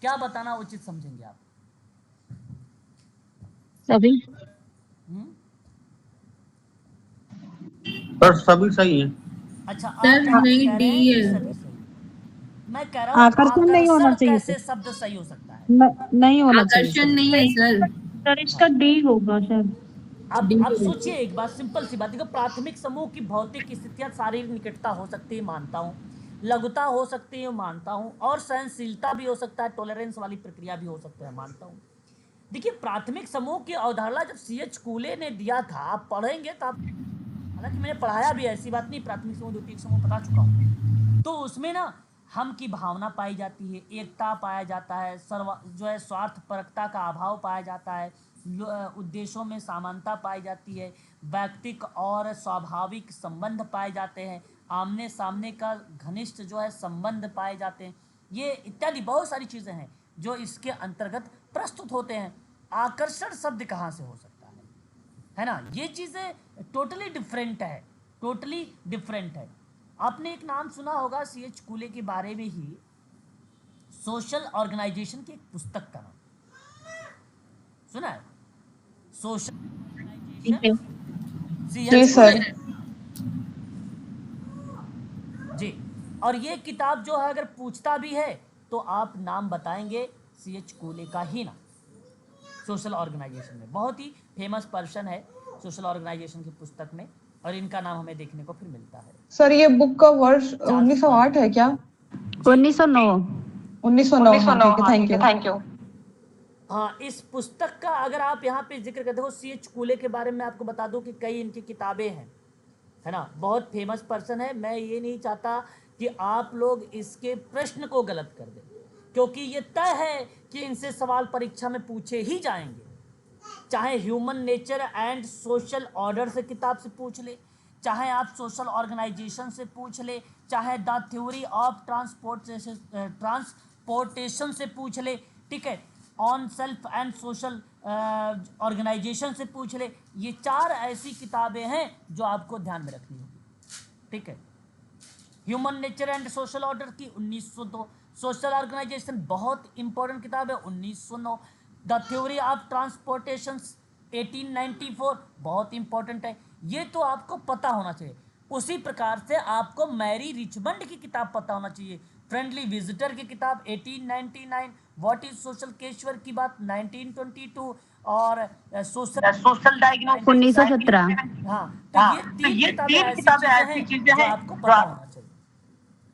क्या बताना उचित समझेंगे आप? सभी सर सभी सही है। अच्छा सर नहीं डी है। मैं कह रहा हूँ आकर्षण नहीं होना चाहिए। कैसे शब्द सही हो सकता है? नहीं होना चाहिए आकर्षण नहीं है सर। सर, इसका डी होगा सर। अब सोचिए एक बात, सिंपल सी बात, देखो प्राथमिक समूह की भौतिक स्थितियां शारीरिक निकटता हो सकती है, मानता हूँ, लघुता हो सकती है, मानता हूँ, और सहनशीलता भी हो सकता है, टॉलरेंस वाली प्रक्रिया भी हो सकता है, मानता हूँ। देखिए प्राथमिक समूह की अवधारणा जब CH कूले ने दिया था, आप पढ़ेंगे तो आप, हालांकि मैंने पढ़ाया भी, ऐसी बात नहीं, प्राथमिक समूह द्वितीयक समूह पढ़ा चुका हूँ, तो उसमें ना हम की भावना पाई जाती है, एकता पाया जाता है, स्वार्थपरकता का अभाव पाया जाता है, उद्देश्यों में समानता पाई जाती है, व्यक्तिक और स्वाभाविक संबंध पाए जाते हैं, आमने सामने का घनिष्ठ जो है संबंध पाए जाते हैं, ये इत्यादि बहुत सारी चीज़ें हैं जो इसके अंतर्गत प्रस्तुत होते हैं। आकर्षण शब्द कहाँ से हो सकता है ना? ये चीज़ें टोटली डिफरेंट है। आपने एक नाम सुना होगा CH कूले के बारे में ही, सोशल ऑर्गेनाइजेशन की एक पुस्तक का नाम सुना है? सोशल जी सर। जी, और ये किताब जो है अगर पूछता भी है तो आप नाम बताएंगे CH कूले का ही नाम, सोशल ऑर्गेनाइजेशन में। बहुत ही फेमस पर्सन है सोशल ऑर्गेनाइजेशन की पुस्तक में, और इनका नाम हमें देखने को फिर मिलता है। सर ये बुक का वर्ष 1908 है क्या? 1909। 1909। Thank you. हाँ, इस पुस्तक का अगर आप यहाँ पे जिक्र करते हो, CH कूले के बारे में आपको बता दूं कि कई इनकी किताबें हैं, है ना, बहुत फेमस पर्सन है। मैं ये नहीं चाहता कि आप लोग इसके प्रश्न को गलत कर दें, क्योंकि ये तय है कि इनसे सवाल परीक्षा में पूछे ही जाएंगे, चाहे human nature and social order से किताब से पूछ ले, चाहे आप सोशल ऑर्गेनाइजेशन से पूछ ले, चाहे द थ्योरी ऑफ ट्रांसपोर्टेशन से पूछ ले, ठीक है, on self and social organization से पूछ ले। ये 4 ऐसी किताबें हैं जो आपको ध्यान में रखनी होगी, ठीक है। Human nature and social order की 1902, सोशल ऑर्गेनाइजेशन बहुत इंपॉर्टेंट किताब है 1909, द थ्योरी ऑफ ट्रांसपोर्टेशन 1894 बहुत इंपॉर्टेंट है, ये तो आपको पता होना चाहिए। उसी प्रकार से आपको मैरी रिचमंड की किताब पता होना चाहिए, फ्रेंडली विजिटर की किताब 1899, व्हाट इज सोशल केशवर की बात 1922, और सोशल डायग्नोसिस 1917। हाँ, तो ये 3 किताबें ऐसी चीजें हैं जो आपको पता होना चाहिए।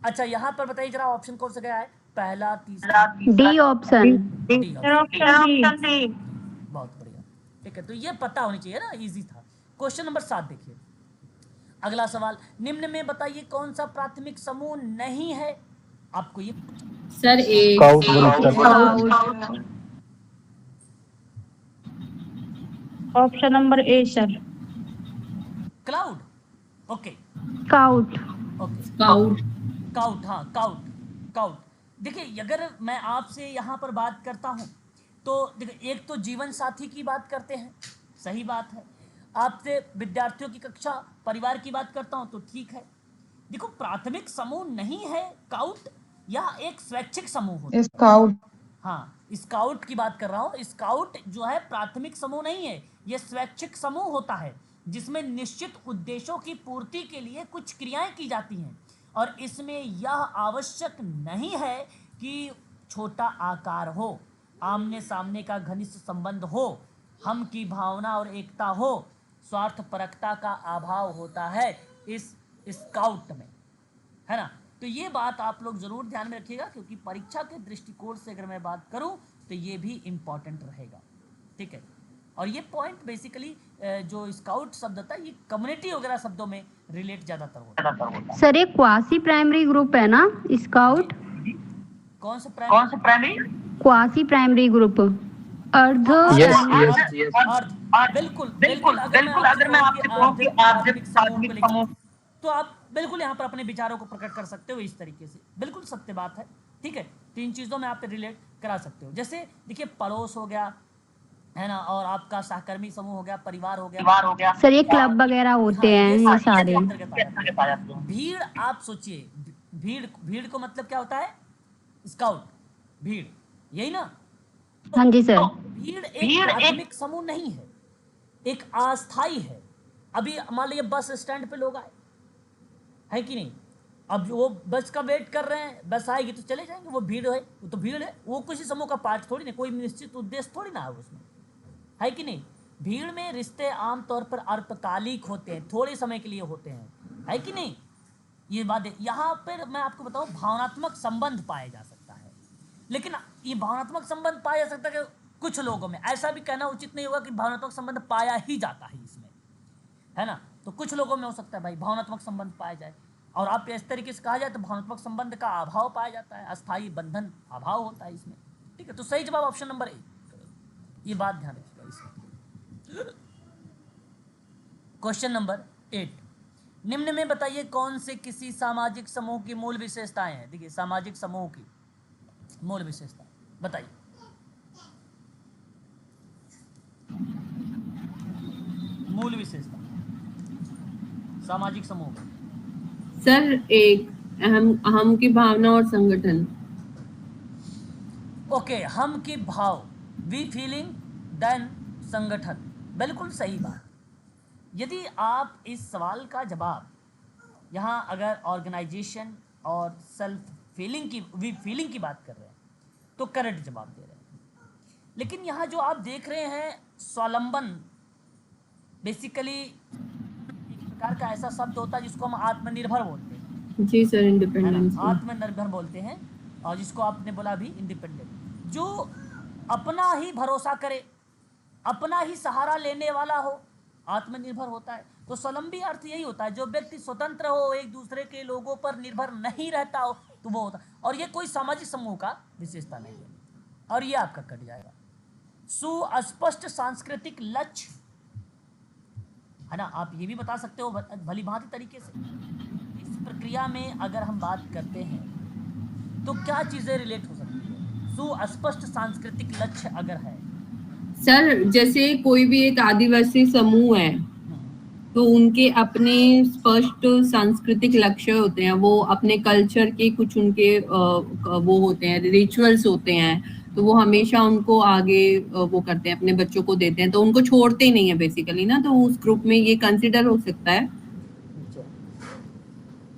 अच्छा, यहाँ पर बताइए जरा, ऑप्शन कौन सा गया है, पहला, तीसरा? D option. बहुत बढ़िया, ठीक है, तो ये पता होनी चाहिए ना, इजी था। क्वेश्चन नंबर 7 देखिए, अगला सवाल, निम्न में बताइए कौन सा प्राथमिक समूह नहीं है? आपको ये sir A. Option number A sir. Cloud, okay, scout. Okay, scout. Cout, हाँ, काउट। देखिए, अगर मैं आपसे यहाँ पर बात करता हूँ तो देखिए, एक तो जीवन साथी की बात करते हैं, सही बात है। आपसे विद्यार्थियों की कक्षा, परिवार की बात करता हूँ तो ठीक है। देखो, प्राथमिक समूह नहीं है काउट, या एक स्वैच्छिक समूह होता है। स्काउट, हाँ, स्काउट की बात कर रहा हूँ। स्काउट जो है प्राथमिक समूह नहीं है, ये स्वैच्छिक समूह होता है जिसमें निश्चित उद्देश्यों की पूर्ति के लिए कुछ क्रियाएं की जाती हैं, और इसमें यह आवश्यक नहीं है कि छोटा आकार हो, आमने सामने का घनिष्ठ संबंध हो, हम की भावना और एकता हो, स्वार्थपरकता का अभाव होता है इस स्काउट में, है ना। तो ये बात आप लोग जरूर ध्यान में रखिएगा, क्योंकि परीक्षा के दृष्टिकोण से अगर मैं बात करूं तो ये भी इम्पॉर्टेंट रहेगा, ठीक है। और ये पॉइंट बेसिकली जो स्काउट शब्द होता है ये कम्युनिटी वगैरह शब्दों में रिलेट ज्यादातर होता है। सर ये क्वासी प्राइमरी ग्रुप है ना स्काउट? कौन सा प्राइमरी? क्वासी प्राइमरी ग्रुप अर्ध यस सैनिक। यस यस बिल्कुल बिल्कुल अगर मैं आपसे कहूं कि आर्थिक समूह को लेकर, तो आप बिल्कुल यहाँ पर अपने विचारों को प्रकट कर सकते हो इस तरीके से, बिल्कुल सत्य बात है, ठीक है। तीन चीज़ों में आप रिलेट करा सकते हो। जैसे देखिए पड़ोस हो गया, है ना, और आपका सहकर्मी समूह हो गया, परिवार हो गया। सर ये क्लब वगैरह होते हैं ये सारे। भीड़, आप सोचिए, भीड़ को मतलब क्या होता है? स्काउट, भीड़, यही ना। हाँ जी सर। भीड़ एक प्राथमिक समूह नहीं है, एक अस्थाई है। अभी मान लीजिए बस स्टैंड पे लोग आए, है कि नहीं, अब वो बस का वेट कर रहे हैं, बस आएगी तो चले जाएंगे, वो भीड़ है, वो तो भीड़ है, वो किसी समूह का पार्ट थोड़ी ना, कोई निश्चित उद्देश्य थोड़ी ना है उसमें, है कि नहीं। भीड़ में रिश्ते आमतौर पर अल्पकालिक होते हैं, थोड़े समय के लिए होते हैं, है कि नहीं। ये बात है। यहाँ पर मैं आपको बताऊँ, भावनात्मक संबंध पाया जा सकता है, लेकिन ये भावनात्मक संबंध पाया जा सकता है कुछ लोगों में, ऐसा भी कहना उचित नहीं होगा कि भावनात्मक संबंध पाया ही जाता है इसमें, है ना। तो कुछ लोगों में हो सकता है भाई भावनात्मक संबंध पाया जाए, और आप इस तरीके से कहा जाए तो भावनात्मक संबंध का अभाव पाया जाता है, अस्थायी बंधन अभाव होता है इसमें, ठीक है। तो सही जवाब ऑप्शन नंबर ए, ये बात ध्यान रखिएगा इसमें। क्वेश्चन नंबर 8, निम्न में बताइए कौन से किसी सामाजिक समूह की मूल विशेषताएं हैं। देखिए सामाजिक समूह की मूल विशेषता बताइए। मूल विशेषता सामाजिक समूह की। सर एक हम की भावना और संगठन। ओके, हम की भाव, वी फीलिंग, देन संगठन, बिल्कुल सही बात। यदि आप इस सवाल का जवाब यहाँ अगर ऑर्गेनाइजेशन और सेल्फ फीलिंग की, वी फीलिंग की बात कर रहे हैं तो करेक्ट जवाब दे रहे हैं। लेकिन यहाँ जो आप देख रहे हैं स्वावलंबन, बेसिकली एक प्रकार का ऐसा शब्द होता है जिसको हम आत्मनिर्भर बोलते हैं। जी सर, इंडिपेंडेंस, आत्मनिर्भर बोलते हैं, और जिसको आपने बोला भी इंडिपेंडेंट, जो अपना ही भरोसा करे, अपना ही सहारा लेने वाला हो, आत्मनिर्भर होता है। तो स्वावलंबी अर्थ यही होता है, जो व्यक्ति स्वतंत्र हो, एक दूसरे के लोगों पर निर्भर नहीं रहता हो, तो वो होता है। और ये कोई सामाजिक समूह का विशेषता नहीं है, और ये आपका कट जाएगा। सुस्पष्ट सांस्कृतिक लक्ष्य, है ना, आप ये भी बता सकते हो भली भांति तरीके से। इस प्रक्रिया में अगर हम बात करते हैं तो क्या चीजें रिलेट हो सकती है? सुस्पष्ट सांस्कृतिक लक्ष्य अगर है सर, जैसे कोई भी एक आदिवासी समूह है तो उनके अपने स्पष्ट सांस्कृतिक लक्ष्य होते हैं, वो अपने कल्चर के कुछ उनके वो होते हैं, रिचुअल्स होते हैं, तो वो हमेशा उनको आगे वो करते हैं, अपने बच्चों को देते हैं, तो उनको छोड़ते ही नहीं है बेसिकली ना, तो उस ग्रुप में ये कंसिडर हो सकता है।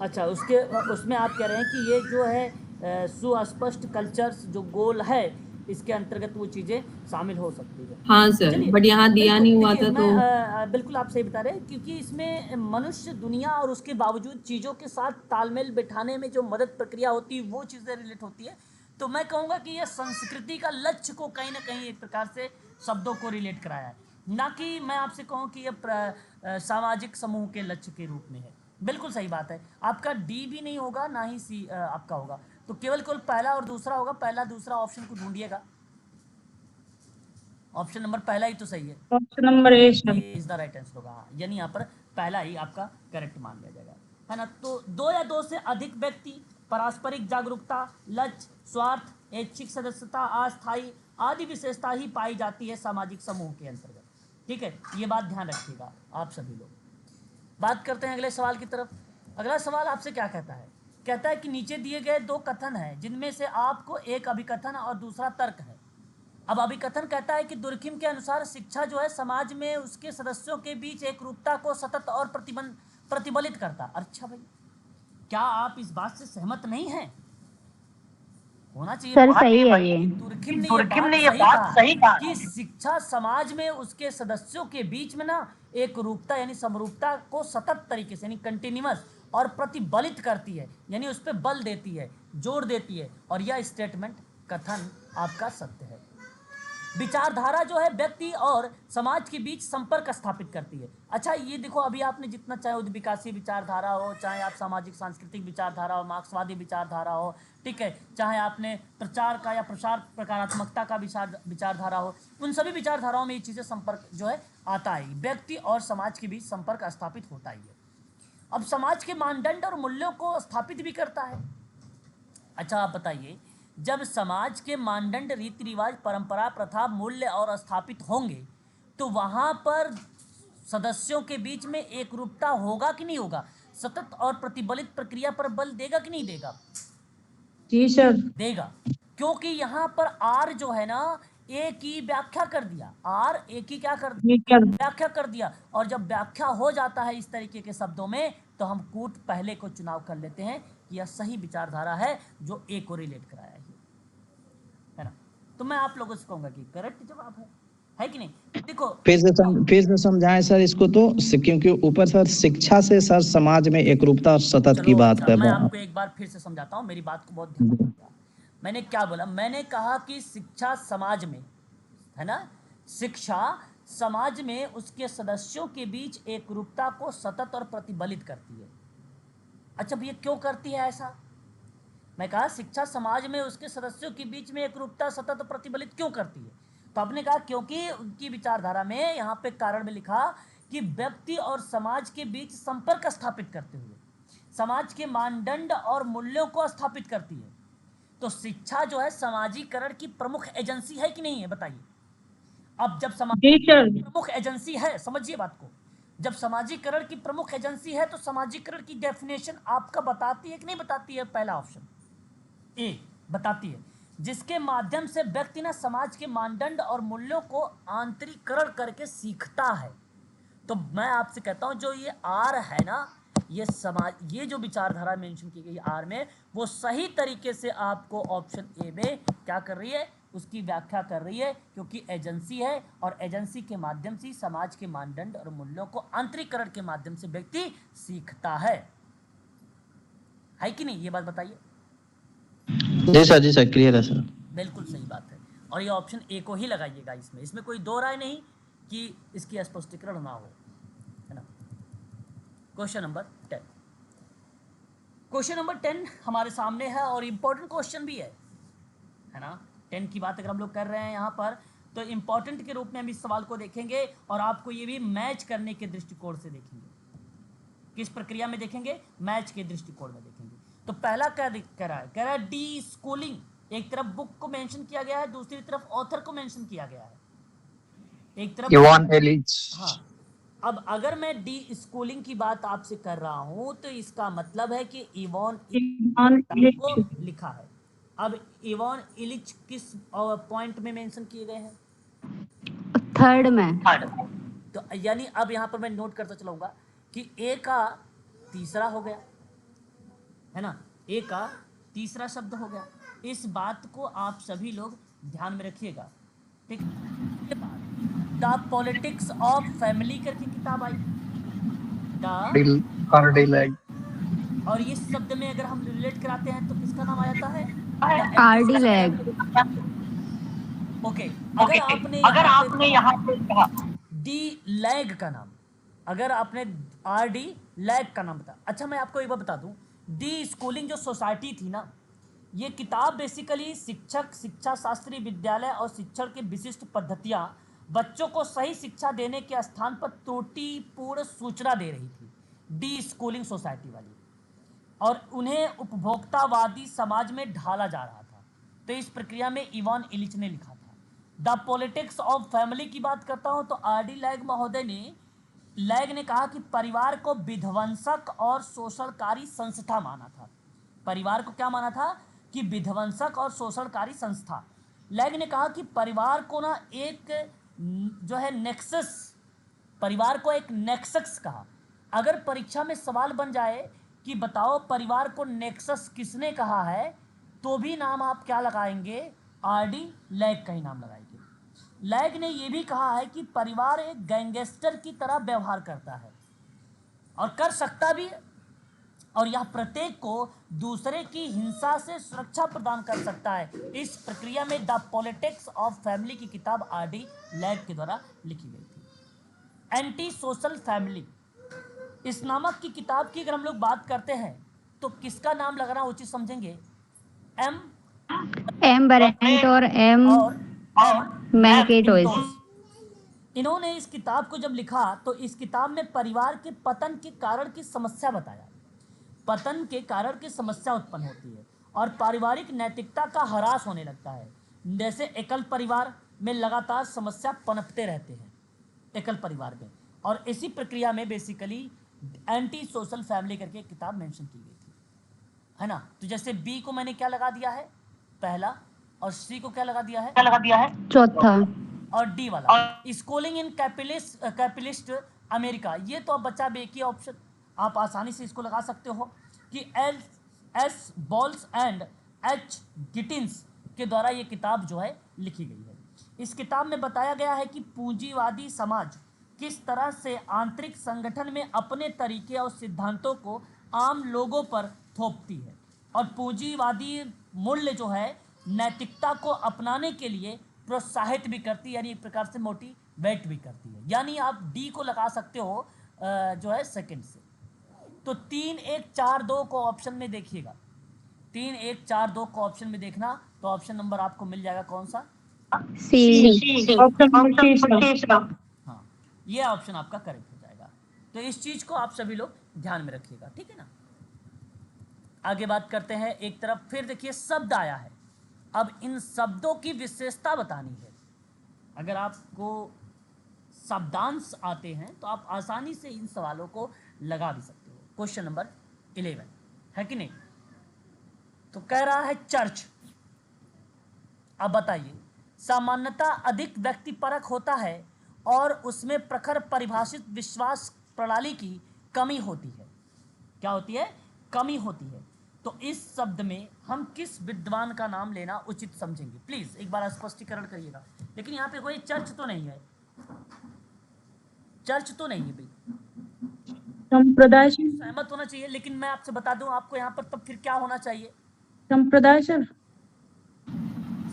अच्छा, उसमें आप कह रहे हैं कि ये जो है सुस्पष्ट कल्चर्स जो गोल है, इसके अंतर्गत वो चीज़ें शामिल हो सकती है। हाँ सर, बट यहाँ दिया नहीं हुआ था तो बिल्कुल आप सही बता रहे हैं, क्योंकि इसमें मनुष्य दुनिया और उसके बावजूद चीज़ों के साथ तालमेल बिठाने में जो मदद प्रक्रिया होती है वो चीज़ें रिलेट होती है। तो मैं कहूँगा कि यह संस्कृति का लक्ष्य को कहीं ना कहीं एक प्रकार से शब्दों को रिलेट कराया है, ना कि मैं आपसे कहूँ कि यह सामाजिक समूह के लक्ष्य के रूप में है। बिल्कुल सही बात है। आपका डी भी नहीं होगा, ना ही सी आपका होगा, तो केवल पहला और दूसरा होगा। पहला दूसरा ऑप्शन को ढूंढिएगा, ऑप्शन नंबर पहला ही तो सही है, option number A sir is the right answer होगा। यानी यहाँ पर पहला ही आपका करेक्ट मान लिया जाएगा, है ना। तो दो या दो से अधिक व्यक्ति, पारस्परिक जागरूकता, लक्ष्य, स्वार्थ, ऐच्छिक सदस्यता, अस्थायी आदि विशेषता ही पाई जाती है सामाजिक समूह के अंतर्गत, ठीक है। ये बात ध्यान रखिएगा आप सभी लोग। बात करते हैं अगले सवाल की तरफ। अगला सवाल आपसे क्या कहता है? कहता है कि नीचे दिए गए दो कथन हैं, जिनमें से आपको एक अभिकथन और दूसरा तर्क है। अब अभिकथन कहता है कि दुर्खिम के अनुसार शिक्षा जो है समाज में उसके सदस्यों के बीच एक रूपता को सतत और प्रतिबलित करता। अच्छा भाई, क्या आप इस बात से सहमत नहीं हैं? होना चाहिए। सर सही है ये। तुर्किम ने ये बात सही कहा कि शिक्षा समाज में उसके सदस्यों के बीच में ना एक रूपता यानी समरूपता को सतत तरीके से यानी कंटिन्यूअस और प्रतिबलित करती है, यानी उस पर बल देती है, जोर देती है। और यह स्टेटमेंट कथन आपका सत्य है। विचारधारा जो है व्यक्ति और समाज के बीच संपर्क स्थापित करती है। अच्छा ये देखो, अभी आपने जितना चाहे उद्विकासी विचारधारा हो, चाहे आप सामाजिक सांस्कृतिक विचारधारा हो, मार्क्सवादी विचारधारा हो, ठीक है, चाहे आपने प्रचार का या प्रसार प्रकारात्मकता का विचारधारा हो, उन सभी विचारधाराओं में ये चीज़ें संपर्क जो है आता है। व्यक्ति और समाज के बीच संपर्क स्थापित होता ही है। अब समाज के मानदंड और मूल्यों को स्थापित भी करता है। अच्छा आप बताइए, जब समाज के मानदंड, रीति रिवाज, परंपरा, प्रथा, मूल्य और स्थापित होंगे तो वहाँ पर सदस्यों के बीच में एक रूपता होगा कि नहीं होगा? सतत और प्रतिबलित प्रक्रिया पर बल देगा कि नहीं देगा? जी सर। देगा, क्योंकि यहाँ पर आर जो है ना ए की व्याख्या कर दिया। आर ए की क्या कर दिया? व्याख्या कर दिया। और जब व्याख्या हो जाता है इस तरीके के शब्दों में तो हम कूट पहले को चुनाव कर लेते हैं कि यह सही विचारधारा है जो ए को रिलेट कराया है ना। तो मैं आप लोगों से कहूंगा कि करेक्ट जवाब है कि नहीं? देखो फिर से समझाएं सर इसको तो, क्योंकि ऊपर सर शिक्षा से सर समाज में एकरूपता और सतत की बात कर मैं रहा हूँ। आपको एक बार फिर से समझाता हूँ, मेरी बात को बहुत ध्यान से सुनिएगा। मैंने क्या बोला? मैंने कहा कि शिक्षा समाज में, है ना, शिक्षा समाज में उसके सदस्यों के बीच एक रूपता को सतत और प्रतिबलित करती है। अच्छा भैया क्यों करती है ऐसा? मैं कहा शिक्षा समाज में उसके सदस्यों के बीच में एक रूपता सतत प्रतिबलित क्यों करती है? तो आपने कहा क्योंकि उनकी विचारधारा में यहाँ पे कारण में लिखा कि व्यक्ति और समाज के बीच संपर्क स्थापित करते हुए समाज के मानदंड और मूल्यों को स्थापित करती है। तो शिक्षा जो है समाजीकरण की प्रमुख एजेंसी है कि नहीं है? बताइए। अब जब समाजीकरण प्रमुख एजेंसी है, समझिए बात को, जब समाजीकरण की प्रमुख एजेंसी है तो समाजीकरण की डेफिनेशन आपका बताती है कि नहीं बताती है? पहला ऑप्शन ए बताती है, जिसके माध्यम से व्यक्ति ना समाज के मानदंड और मूल्यों को आंतरिकरण करके सीखता है। तो मैं आपसे कहता हूं जो ये आर है ना, ये समाज, ये जो विचारधारा मेंशन की गई आर में, वो सही तरीके से आपको ऑप्शन ए में क्या कर रही है? उसकी व्याख्या कर रही है, क्योंकि एजेंसी है और एजेंसी के माध्यम से समाज के मानदंड और मूल्यों को आंतरिकरण के माध्यम से व्यक्ति सीखता है कि नहीं? ये बात बताइए। जी सर क्लियर है सर। बिल्कुल सही बात है। और ये ऑप्शन ए को ही लगाइएगा, इसमें कोई दो राय नहीं कि इसकी स्पष्टीकरण ना हो, है ना। क्वेश्चन नंबर 10, क्वेश्चन नंबर 10 हमारे सामने है और इम्पोर्टेंट क्वेश्चन भी है ना। 10 की बात अगर हम लोग कर रहे हैं यहाँ पर तो इम्पोर्टेंट के रूप में हम इस सवाल को देखेंगे और आपको ये भी मैच करने के दृष्टिकोण से देखेंगे। किस प्रक्रिया में देखेंगे? मैच के दृष्टिकोण में देखेंगे। तो पहला क्या कह रहा है डी स्कूलिंग। एक तरफ बुक को मेंशन किया गया है, दूसरी तरफ ऑथर को मेंशन किया गया है। एक तरफ इवान इलिच। हाँ, अब अगर मैं डी स्कूलिंग की बात आपसे कर रहा हूं तो इसका मतलब है कि इवान इलिच को लिखा है। अब इवान इलिच किस पॉइंट में मेंशन किए गए हैं? थर्ड में। तो यानी अब यहाँ पर मैं नोट करता चलाऊंगा कि ए का तीसरा हो गया, है ना, ए का तीसरा शब्द हो गया। इस बात को आप सभी लोग ध्यान में रखिएगा, ठीक। ये बात द पॉलिटिक्स ऑफ फैमिली करके किताब आई, और इस शब्द में अगर हम रिलेट कराते हैं तो किसका नाम आ जाता है? RD lag. ओके, अगर आपने यहाँ पे कहा डी लैग का नाम, अगर आपने आर डी लैग का नाम बताया। अच्छा मैं आपको एक बार बता दूं, डी स्कूलिंग जो सोसाइटी थी ना, ये किताब बेसिकली शिक्षक, शिक्षा शास्त्री विद्यालय और शिक्षण के विशिष्ट पद्धतियां बच्चों को सही शिक्षा देने के स्थान पर त्रुटिपूर्ण सूचना दे रही थी, डी स्कूलिंग सोसाइटी वाली, और उन्हें उपभोक्तावादी समाज में ढाला जा रहा था। तो इस प्रक्रिया में इवान इलिच ने लिखा था। द पॉलिटिक्स ऑफ फैमिली की बात करता हूं तो आर डी लैग महोदय ने कहा कि परिवार को विध्वंसक और शोषणकारी संस्था माना था। परिवार को क्या माना था? कि विध्वंसक और शोषणकारी संस्था। लैग ने कहा कि परिवार को ना एक जो है नेक्सस, परिवार को एक नेक्सस कहा। अगर परीक्षा में सवाल बन जाए कि बताओ परिवार को नेक्सस किसने कहा है, तो भी नाम आप क्या लगाएंगे, आरडी लैग का ही नाम लगाएंगे। लैग ने यह भी कहा है कि परिवार एक गैंगस्टर की तरह व्यवहार करता है और कर सकता भी है, और यह प्रत्येक को दूसरे की हिंसा से सुरक्षा प्रदान कर सकता है। इस प्रक्रिया में द पॉलिटिक्स ऑफ फैमिली की किताब आरडी लैग के द्वारा लिखी गई थी। एंटी सोशल फैमिली, इस नामक की किताब की अगर हम लोग बात करते हैं तो किसका नाम लगाना उचित समझेंगे, एम बरेंट और एम मैकेटोइस। इन्होंने इस किताब को जब लिखा तो इस किताब में परिवार के पतन के कारण की समस्या बताया। पतन के कारण की समस्या उत्पन्न होती है और पारिवारिक नैतिकता का ह्रास होने लगता है। जैसे एकल परिवार में लगातार समस्या पनपते रहते हैं, एकल परिवार में, और इसी प्रक्रिया में बेसिकली एंटी सोशल फैमिली करके एक किताब मेंशन की गई थी, है ना। तो जैसे बी को मैंने क्या लगा दिया है, पहला, और सी को क्या लगा दिया है, चौथा, और डी वाला स्कूलिंग इन कैपिटलिस्ट अमेरिका। ये तो अब बचा बे की ऑप्शन, आप आसानी से इसको लगा सकते हो कि एस बॉल्स एंड एच गिटिन्स के द्वारा ये किताब जो है लिखी गई है। इस किताब में बताया गया है कि पूंजीवादी समाज किस तरह से आंतरिक संगठन में अपने तरीके और सिद्धांतों को आम लोगों पर थोपती है, और पूंजीवादी मूल्य जो है नैतिकता को अपनाने के लिए प्रोत्साहित भी करती है, यानी एक प्रकार से मोटिवेट भी करती है। यानी आप डी को लगा सकते हो जो है सेकंड से। तो 3, 1, 4, 2 को ऑप्शन में देखिएगा, 3, 1, 4, 2 को ऑप्शन में देखना, तो ऑप्शन नंबर आपको मिल जाएगा कौन सा, सी। हाँ, ये ऑप्शन आपका करेक्ट हो जाएगा। तो इस चीज को आप सभी लोग ध्यान में रखिएगा, ठीक है ना। आगे बात करते हैं, एक तरफ फिर देखिए शब्द आया है, अब इन शब्दों की विशेषता बतानी है। अगर आपको शब्दांश आते हैं तो आप आसानी से इन सवालों को लगा भी सकते हो। क्वेश्चन नंबर 11 है कि नहीं, तो कह रहा है चर्च। अब बताइए, सामान्यतः अधिक व्यक्तिपरक होता है और उसमें प्रखर परिभाषित विश्वास प्रणाली की कमी होती है। क्या होती है, कमी होती है। तो इस शब्द में हम किस विद्वान का नाम लेना उचित समझेंगे, प्लीज एक बार स्पष्टीकरण करिएगा। लेकिन यहाँ पे कोई चर्च तो नहीं है, चर्च तो नहीं है भाई, संप्रदाय सहमत होना चाहिए। लेकिन मैं आपसे बता दूं आपको यहाँ पर तब फिर क्या होना चाहिए, संप्रदाय सर,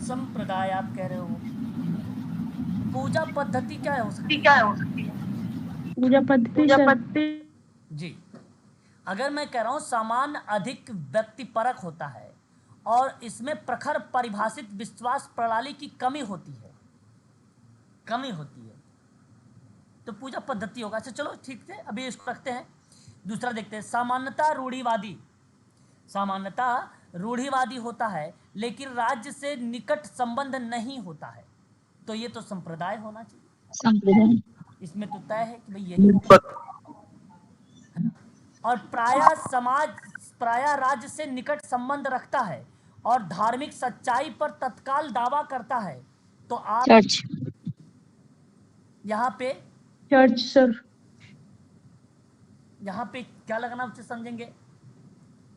संप्रदाय आप कह रहे हो। पूजा पद्धति क्या हो सकती है, पूजा पद्धति जी। अगर मैं कह रहा हूं सामान्य अधिक व्यक्तिपरक होता है और इसमें प्रखर परिभाषित विश्वास प्रणाली की कमी होती है, तो पूजा पद्धति होगा। अच्छा चलो ठीक है, अभी इसको रखते हैं। दूसरा देखते हैं, सामान्यतः रूढ़िवादी होता है लेकिन राज्य से निकट संबंध नहीं होता है, तो ये तो संप्रदाय होना चाहिए। इसमें तो तय है कि भाई यही होगा। और प्रायः राज्य से निकट संबंध रखता है और धार्मिक सच्चाई पर तत्काल दावा करता है, तो आप चर्च, यहाँ पे चर्च सर, यहाँ पे क्या लगाना उचित समझेंगे,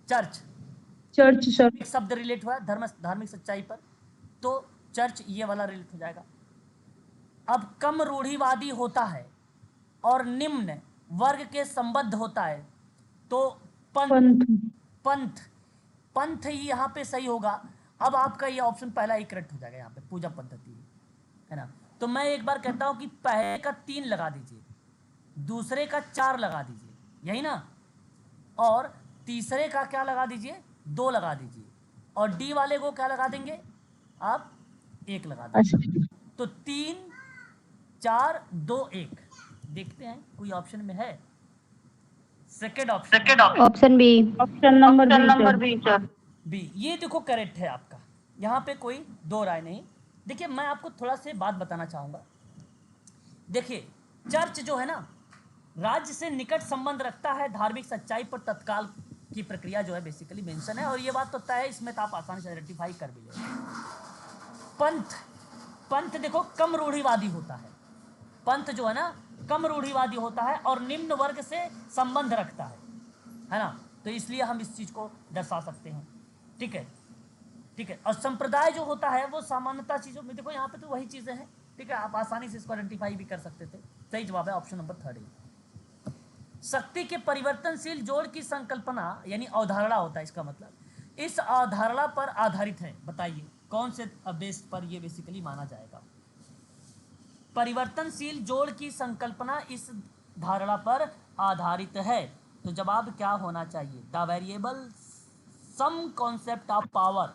चर्च सर, एक शब्द रिलेट हुआ धार्मिक सच्चाई पर, तो चर्च ये वाला रिलेट हो जाएगा। अब कम रूढ़िवादी होता है और निम्न वर्ग के संबद्ध होता है, तो पंथ ही यहाँ पे सही होगा। अब आपका ये ऑप्शन पहला ही करेक्ट हो जाएगा, यहाँ पे पूजा पद्धति है ना। तो मैं एक बार कहता हूँ कि पहले का 3 लगा दीजिए, दूसरे का 4 लगा दीजिए, यही ना, और तीसरे का क्या लगा दीजिए, 2 लगा दीजिए, और डी वाले को क्या लगा देंगे आप, 1 लगा दीजिए। तो 3, 4, 2, 1 देखते हैं कोई ऑप्शन में है। Second option B, option number B, ये देखो करेक्ट है आपका, यहाँ पे कोई 2 राय नहीं। देखिए मैं आपको थोड़ा से बात बताना चाहूँगा। देखिए चर्च जो है ना, राज्य से निकट संबंध रखता है, धार्मिक सच्चाई पर तत्काल की प्रक्रिया जो है बेसिकली मेंशन है, और ये बात तो तय है, इसमें तो आप आसानी से आइडेंटिफाई कर भी ले। पंथ देखो कम रूढ़िवादी होता है, पंथ जो है ना कम रूढ़िवादी होता है और निम्न वर्ग से संबंध रखता है ना। तो तो इसलिए हम इस चीज़ को दर्शा सकते हैं। ठीक है, ठीक है। और संप्रदाय जो होता है वो सामान्यता चीज़ों में, देखो यहाँ पे तो वही चीज़ें हैं। ठीक है, आप आसानी से इसको आइडेंटिफाई भी कर सकते थे। सही जवाब है ऑप्शन नंबर 3। शक्ति के परिवर्तनशील जोड़ की संकल्पना यानी अवधारणा होता है, इसका मतलब इस अवधारणा पर आधारित है। बताइए कौन से बेस पर ये बेसिकली माना जाएगा? परिवर्तनशील जोड़ की संकल्पना इस धारणा पर आधारित है, तो जवाब क्या होना चाहिए? The variable sum concept of power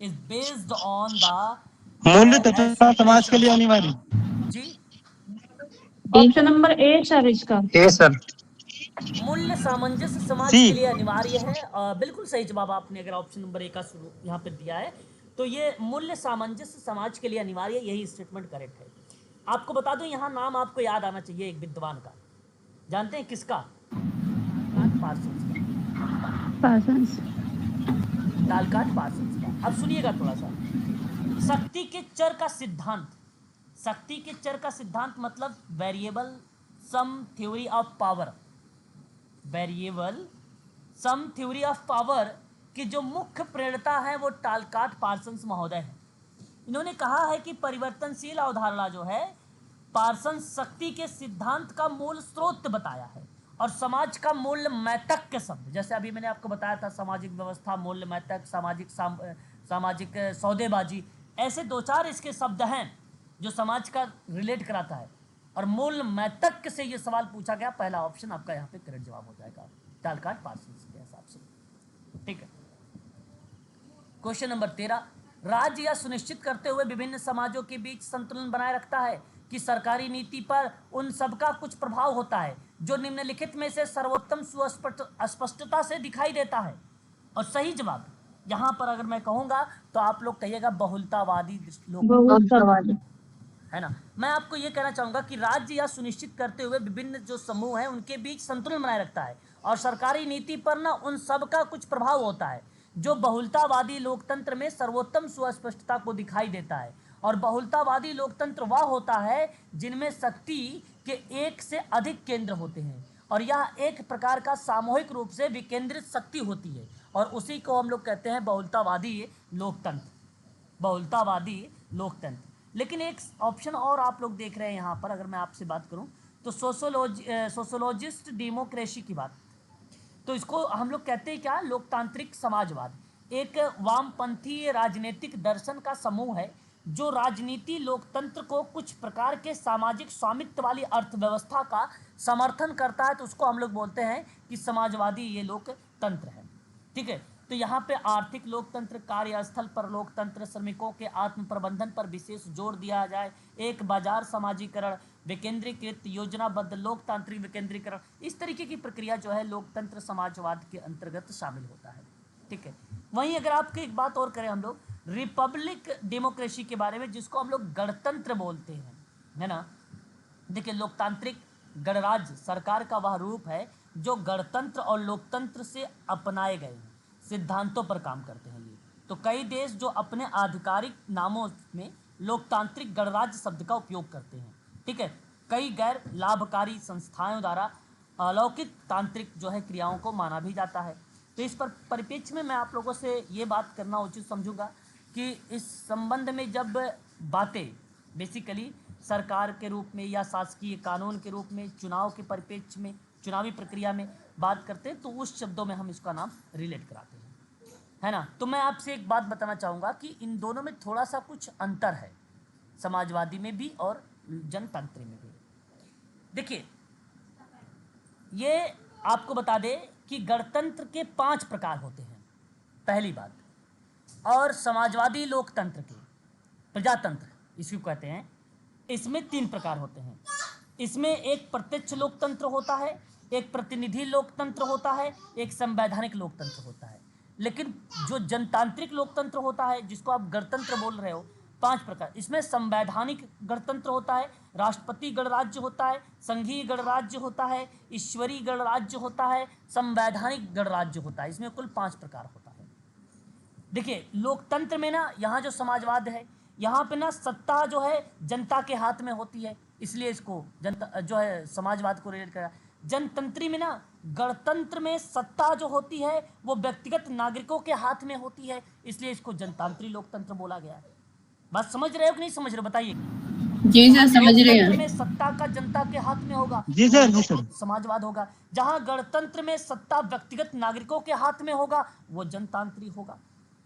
is based on the मूल्य तथा समाज के लिए अनिवार्य। जी, ऑप्शन नंबर ए सर इसका। A sir. मूल्य सामंजस्य समाज सी। के लिए अनिवार्य है। बिल्कुल सही जवाब आपने अगर ऑप्शन नंबर ए का शुरू यहाँ पे दिया है, तो ये मूल्य सामंजस्य समाज के लिए अनिवार्य, यही स्टेटमेंट करेक्ट है। आपको बता दूं, यहाँ नाम आपको याद आना चाहिए एक विद्वान का। जानते हैं किसका? पार्सन्स का। पार्सन्स। टालकाट पार्सन्स का। अब सुनिएगा थोड़ा सा। शक्ति के चर का सिद्धांत, शक्ति के चर का सिद्धांत मतलब variable sum theory of power, variable sum theory of power की जो मुख्य प्रेरणता है वो टालकाट पार्सन्स महोदय है। इन्होंने कहा है कि परिवर्तनशील अवधारणा जो है, पार्सन्स शक्ति के सिद्धांत का मूल स्रोत बताया है और समाज का मूल्य मैतक के शब्द, जैसे अभी मैंने आपको बताया था सामाजिक व्यवस्था, मूल्य मैतक, सामाजिक सौदेबाजी, ऐसे 2-4 इसके शब्द हैं जो समाज का रिलेट कराता है। और मूल्य मैतक से ये सवाल पूछा गया, पहला ऑप्शन आपका यहाँ पे करेक्ट जवाब हो जाएगा टालकाट पार्सन्स के हिसाब से। ठीक है, क्वेश्चन नंबर 13। राज्य यह सुनिश्चित करते हुए विभिन्न समाजों के बीच संतुलन बनाए रखता है कि सरकारी नीति पर उन सबका कुछ प्रभाव होता है जो निम्नलिखित में से सर्वोत्तम स्पष्टता से दिखाई देता है। और सही जवाब यहाँ पर अगर मैं कहूँगा तो आप लोग कहिएगा बहुलतावादी लोग, है ना। मैं आपको ये कहना चाहूँगा कि राज्य यह सुनिश्चित करते हुए विभिन्न जो समूह हैं उनके बीच संतुलन बनाए रखता है और सरकारी नीति पर ना उन सब का कुछ प्रभाव होता है जो बहुलतावादी लोकतंत्र में सर्वोत्तम सुस्पष्टता को दिखाई देता है। और बहुलतावादी लोकतंत्र वह होता है जिनमें शक्ति के एक से अधिक केंद्र होते हैं और यह एक प्रकार का सामूहिक रूप से विकेंद्रित शक्ति होती है और उसी को हम लोग कहते हैं बहुलतावादी लोकतंत्र, बहुलतावादी लोकतंत्र। लेकिन एक ऑप्शन और आप लोग देख रहे हैं यहाँ पर, अगर मैं आपसे बात करूँ तो सोशोलॉजिस्ट डेमोक्रेसी की बात, तो इसको हम लोग कहते हैं क्या? लोकतांत्रिक समाजवाद। एक वामपंथी राजनीतिक दर्शन का समूह है जो राजनीति लोकतंत्र को कुछ प्रकार के सामाजिक स्वामित्व वाली अर्थव्यवस्था का समर्थन करता है, तो उसको हम लोग बोलते हैं कि समाजवादी ये लोकतंत्र है। ठीक है, तो यहाँ पे आर्थिक लोकतंत्र, कार्यस्थल पर लोकतंत्र, श्रमिकों के आत्म प्रबंधन पर विशेष जोर दिया जाए, एक बाजार समाजीकरण, विकेंद्रीकृत योजनाबद्ध लोकतांत्रिक विकेंद्रीकरण, इस तरीके की प्रक्रिया जो है लोकतंत्र समाजवाद के अंतर्गत शामिल होता है। ठीक है, वहीं अगर आपकी एक बात और करें हम लोग रिपब्लिक डेमोक्रेसी के बारे में, जिसको हम लोग गणतंत्र बोलते हैं, है ना। देखिए, लोकतांत्रिक गणराज्य सरकार का वह रूप है जो गणतंत्र और लोकतंत्र से अपनाए गए हैं सिद्धांतों पर काम करते हैं ये। तो कई देश जो अपने आधिकारिक नामों में लोकतांत्रिक गणराज्य शब्द का उपयोग करते हैं। ठीक है, कई गैर लाभकारी संस्थाओं द्वारा अलौकिक तांत्रिक जो है क्रियाओं को माना भी जाता है। तो इस पर परिप्रेक्ष्य में मैं आप लोगों से ये बात करना उचित समझूंगा कि इस संबंध में जब बातें बेसिकली सरकार के रूप में या शासकीय कानून के रूप में, चुनाव के परिप्रेक्ष्य में, चुनावी प्रक्रिया में बात करते हैं, तो उस शब्दों में हम इसका नाम रिलेट कराते हैं, है ना। तो मैं आपसे एक बात बताना चाहूँगा कि इन दोनों में थोड़ा सा कुछ अंतर है, समाजवादी में भी और जनतंत्र में भी। देखिए, ये आपको बता दें कि गणतंत्र के 5 प्रकार होते हैं, पहली बात, और समाजवादी लोकतंत्र के, प्रजातंत्र इसको कहते हैं, इसमें 3 प्रकार होते हैं। इसमें एक प्रत्यक्ष लोकतंत्र होता है, एक प्रतिनिधि लोकतंत्र होता है, एक संवैधानिक लोकतंत्र होता है। लेकिन जो जनतांत्रिक लोकतंत्र होता है, जिसको आप गणतंत्र बोल रहे हो, 5 प्रकार, इसमें संवैधानिक गणतंत्र होता है, राष्ट्रपति गणराज्य होता है, संघीय गणराज्य होता है, ईश्वरीय गणराज्य होता है, संवैधानिक गणराज्य होता है। इसमें कुल 5 प्रकार होता है। देखिए, लोकतंत्र में ना, यहाँ जो समाजवाद है, यहाँ पे ना सत्ता जो है जनता के हाथ में होती है, इसलिए इसको जनता जो है समाजवाद को रिलेट करा। जनतंत्री में ना गणतंत्र में सत्ता जो होती है वो व्यक्तिगत नागरिकों के हाथ में होती है, इसलिए इसको जनतांत्रिक लोकतंत्र बोला गया है। बात समझ रहे हो कि नहीं समझ रहे हो, बताइए। जी सर, समझ रहे लोकतंत्र हैं। में सत्ता का जनता के हाथ में होगा, जी सर, जी सर। समाजवाद होगा। जहां गणतंत्र में सत्ता व्यक्तिगत नागरिकों के हाथ में होगा वो जनतांत्रिक होगा,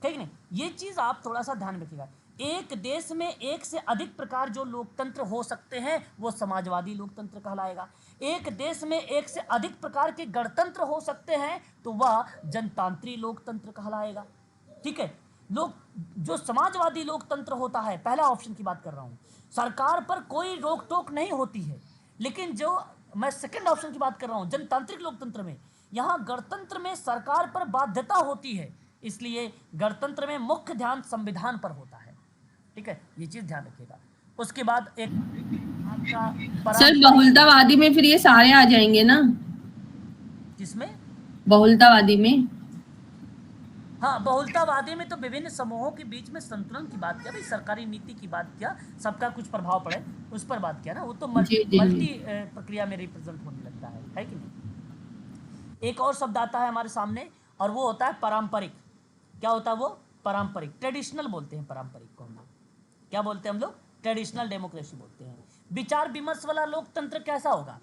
ठीक नहीं। ये चीज आप थोड़ा सा ध्यान रखिएगा। एक देश में एक से अधिक प्रकार जो लोकतंत्र हो सकते हैं वो समाजवादी लोकतंत्र कहलाएगा। एक देश में एक से अधिक प्रकार के गणतंत्र हो सकते हैं तो वह जनतांत्रिक लोकतंत्र कहलाएगा, ठीक है। लोग जो समाजवादी लोकतंत्र होता है, पहला ऑप्शन की बात कर रहा हूं, सरकार पर कोई रोक टोक नहीं होती है। लेकिन जो मैं सेकंड ऑप्शन की बात कर रहा हूं, जनतांत्रिक लोकतंत्र में, यहां गणतंत्र में सरकार पर बाध्यता होती है, इसलिए गणतंत्र में मुख्य ध्यान संविधान पर होता है, ठीक है। ये चीज ध्यान रखिएगा। उसके बाद एक आपका सर बहुलतावादी में फिर ये सारे आ जाएंगे ना? किसमें? बहुलतावादी में? हाँ, बहुलतावादी में तो विभिन्न समूहों के बीच में संतुलन की बात किया, भाई सरकारी नीति की बात किया, सबका कुछ प्रभाव पड़े उस पर बात किया ना। वो तो जी, जी। मल्टी प्रक्रिया में रिप्रेजेंट होने लगता है कि नहीं। एक और शब्द आता है हमारे सामने और वो होता है पारंपरिक। क्या होता है वो? पारंपरिक, ट्रेडिशनल बोलते हैं पारंपरिक को हम लोग। क्या बोलते हैं हम लोग? ट्रेडिशनल डेमोक्रेसी बोलते हैं। विचार विमर्श वाला लोकतंत्र कैसा होगा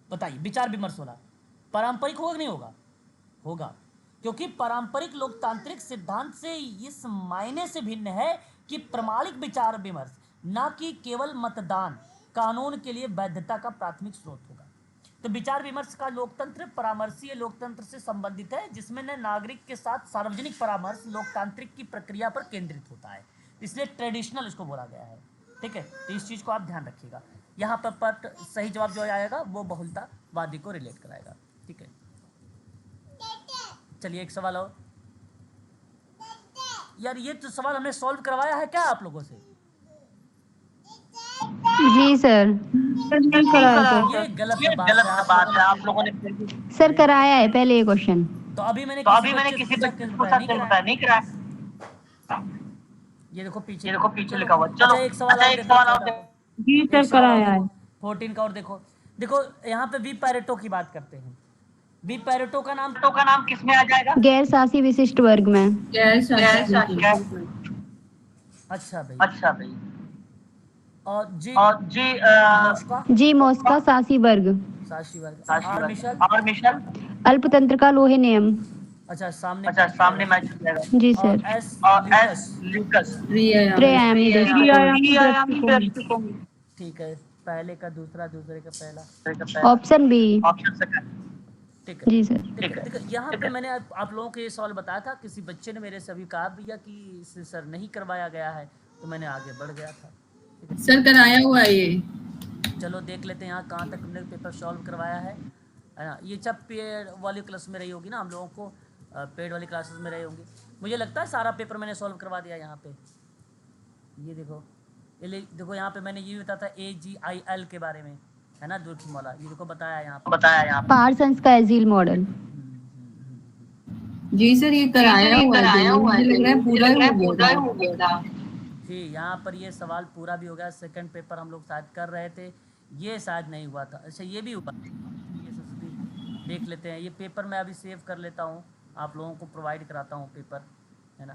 बताइए? विचार विमर्श वाला पारंपरिक होगा कि नहीं होगा? होगा, क्योंकि पारंपरिक लोकतांत्रिक सिद्धांत से इस मायने से भिन्न है कि प्रमाणिक विचार विमर्श, ना कि केवल मतदान, कानून के लिए वैधता का प्राथमिक स्रोत होगा। तो विचार विमर्श का लोकतंत्र परामर्शीय लोकतंत्र से संबंधित है, जिसमें न नागरिक के साथ सार्वजनिक परामर्श लोकतांत्रिक की प्रक्रिया पर केंद्रित होता है, इसलिए ट्रेडिशनल इसको बोला गया है, ठीक है। तो इस चीज को आप ध्यान रखिएगा। यहाँ पर सही जवाब जो आएगा वो बहुलतावादी को रिलेट कराएगा, ठीक है। चलिए एक सवाल और। यार ये तो सवाल हमने सॉल्व करवाया है क्या आप लोगों से? जी सर। नहीं कराया सर। ये गलत बात है, आप लोगों ने सर कराया है पहले ये क्वेश्चन। तो अभी मैंने किसी बच्चे से पूछा नहीं कराया। ये देखो पीछे लिखा हुआ। चलो एक सवाल और देखो। जी सर कराया है। 14 का और देखो यहाँ पे वी पैरेटो की बात करते हैं। वी पैरेटो का नाम किसमें आ जाएगा? गैर शासी विशिष्ट वर्ग में। अच्छा भाई। और जी मॉस्का शासी वर्ग। शासी वर्ग। और मिशेल अल्पतंत्र का लोहे नियम। अच्छा सामने मैच हो जाएगा। जी सर। और एस ल्यूकस। त्रिआयामी दृष्टिकोण। ठीक है, पहले का दूसरा, दूसरे का पहला। Option B. ठीक है जी सर। ठीक है। यहाँ पे मैंने आप लोगों को ये सवाल बताया था, किसी बच्चे ने मेरे से अभी कहा भैया कि इसे सर नहीं करवाया गया है, तो मैंने आगे बढ़ गया था। सर कराया हुआ है ये। चलो देख लेते हैं यहाँ कहाँ तक हमने पेपर सॉल्व करवाया है ना। ये जब पेड वाली क्लास में रही होगी ना, हम लोगों को पेड वाली क्लासेस में रही होंगी। मुझे लगता है सारा पेपर मैंने सॉल्व करवा दिया यहाँ पे। ये देखो यहाँ पे मैंने ये भी बताया था AGIL के बारे में, है ना, दूरखीमाला। ये देखो बताया यहाँ पे। पार्सन्स का एजील मॉडल। जी सर ये कराया हुआ है, मुझे लग रहा है पूरा हो गया। जी यहाँ पर ये सवाल पूरा भी हो गया। सेकंड पेपर हम लोग शायद कर रहे थे, ये शायद नहीं हुआ था। अच्छा ये भी हुआ, ये सब देख लेते हैं। ये पेपर मैं अभी सेव कर लेता हूँ, आप लोगों को प्रोवाइड कराता हूँ पेपर, है ना।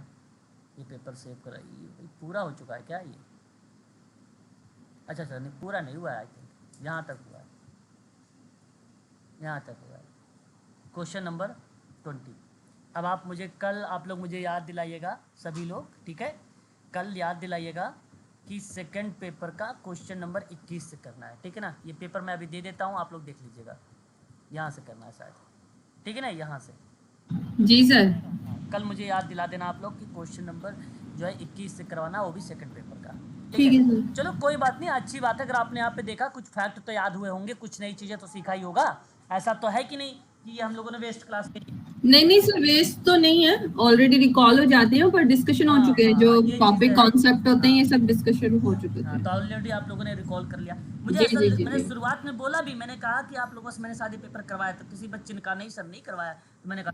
ये पेपर सेव करा, ये पूरा हो चुका है क्या ये? अच्छा नहीं पूरा नहीं हुआ है, आई थिंक यहाँ तक हुआ है, यहाँ तक हुआ है। Question number 20। अब आप लोग मुझे याद दिलाइएगा सभी लोग, ठीक है। कल याद दिलाइएगा कि सेकंड पेपर का क्वेश्चन नंबर 21 से करना है, ठीक है ना। ये पेपर मैं अभी दे देता हूँ, आप लोग देख लीजिएगा। यहाँ से करना है शायद, ठीक है ना, यहाँ से। जी सर। कल मुझे याद दिला देना आप लोग कि क्वेश्चन नंबर जो है 21 से करवाना, वो भी सेकंड पेपर का, ठीक है सर। चलो कोई बात नहीं, अच्छी बात है। अगर आपने यहाँ पे देखा, कुछ फैक्ट तो याद हुए होंगे, कुछ नई चीजें तो सीखा ही होगा। ऐसा तो है कि नहीं कि ये हम लोगों ने वेस्ट क्लास में? नहीं सर वेस्ट तो नहीं है, ऑलरेडी रिकॉल हो जाते हैं, पर डिस्कशन हो चुके हैं। जो टॉपिक कॉन्सेप्ट होते हैं ये सब डिस्कशन हो चुके थे। तो ऑलरेडी आप लोगों ने रिकॉल कर लिया। मुझे मैंने शुरुआत में बोला भी, मैंने कहा कि आप लोगों से मैंने शादी पेपर करवाया, तो किसी बच्चे ने कहा नहीं सर नहीं करवाया, तो मैंने कहा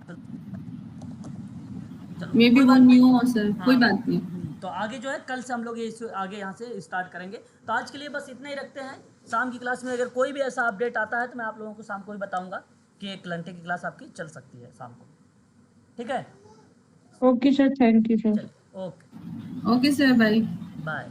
मे बी वो न्यू हो सर, कोई बात नहीं। तो आगे जो है कल से हम लोग ये आगे यहाँ से स्टार्ट करेंगे। तो आज के लिए बस इतना ही रखते हैं। शाम की क्लास में अगर कोई भी ऐसा अपडेट आता है तो मैं आप लोगों को शाम को ही बताऊंगा, कि 1 घंटे की क्लास आपकी चल सकती है शाम को, ठीक है? Okay sir, thank you sir. चलिए, okay, okay sir, bye. Bye.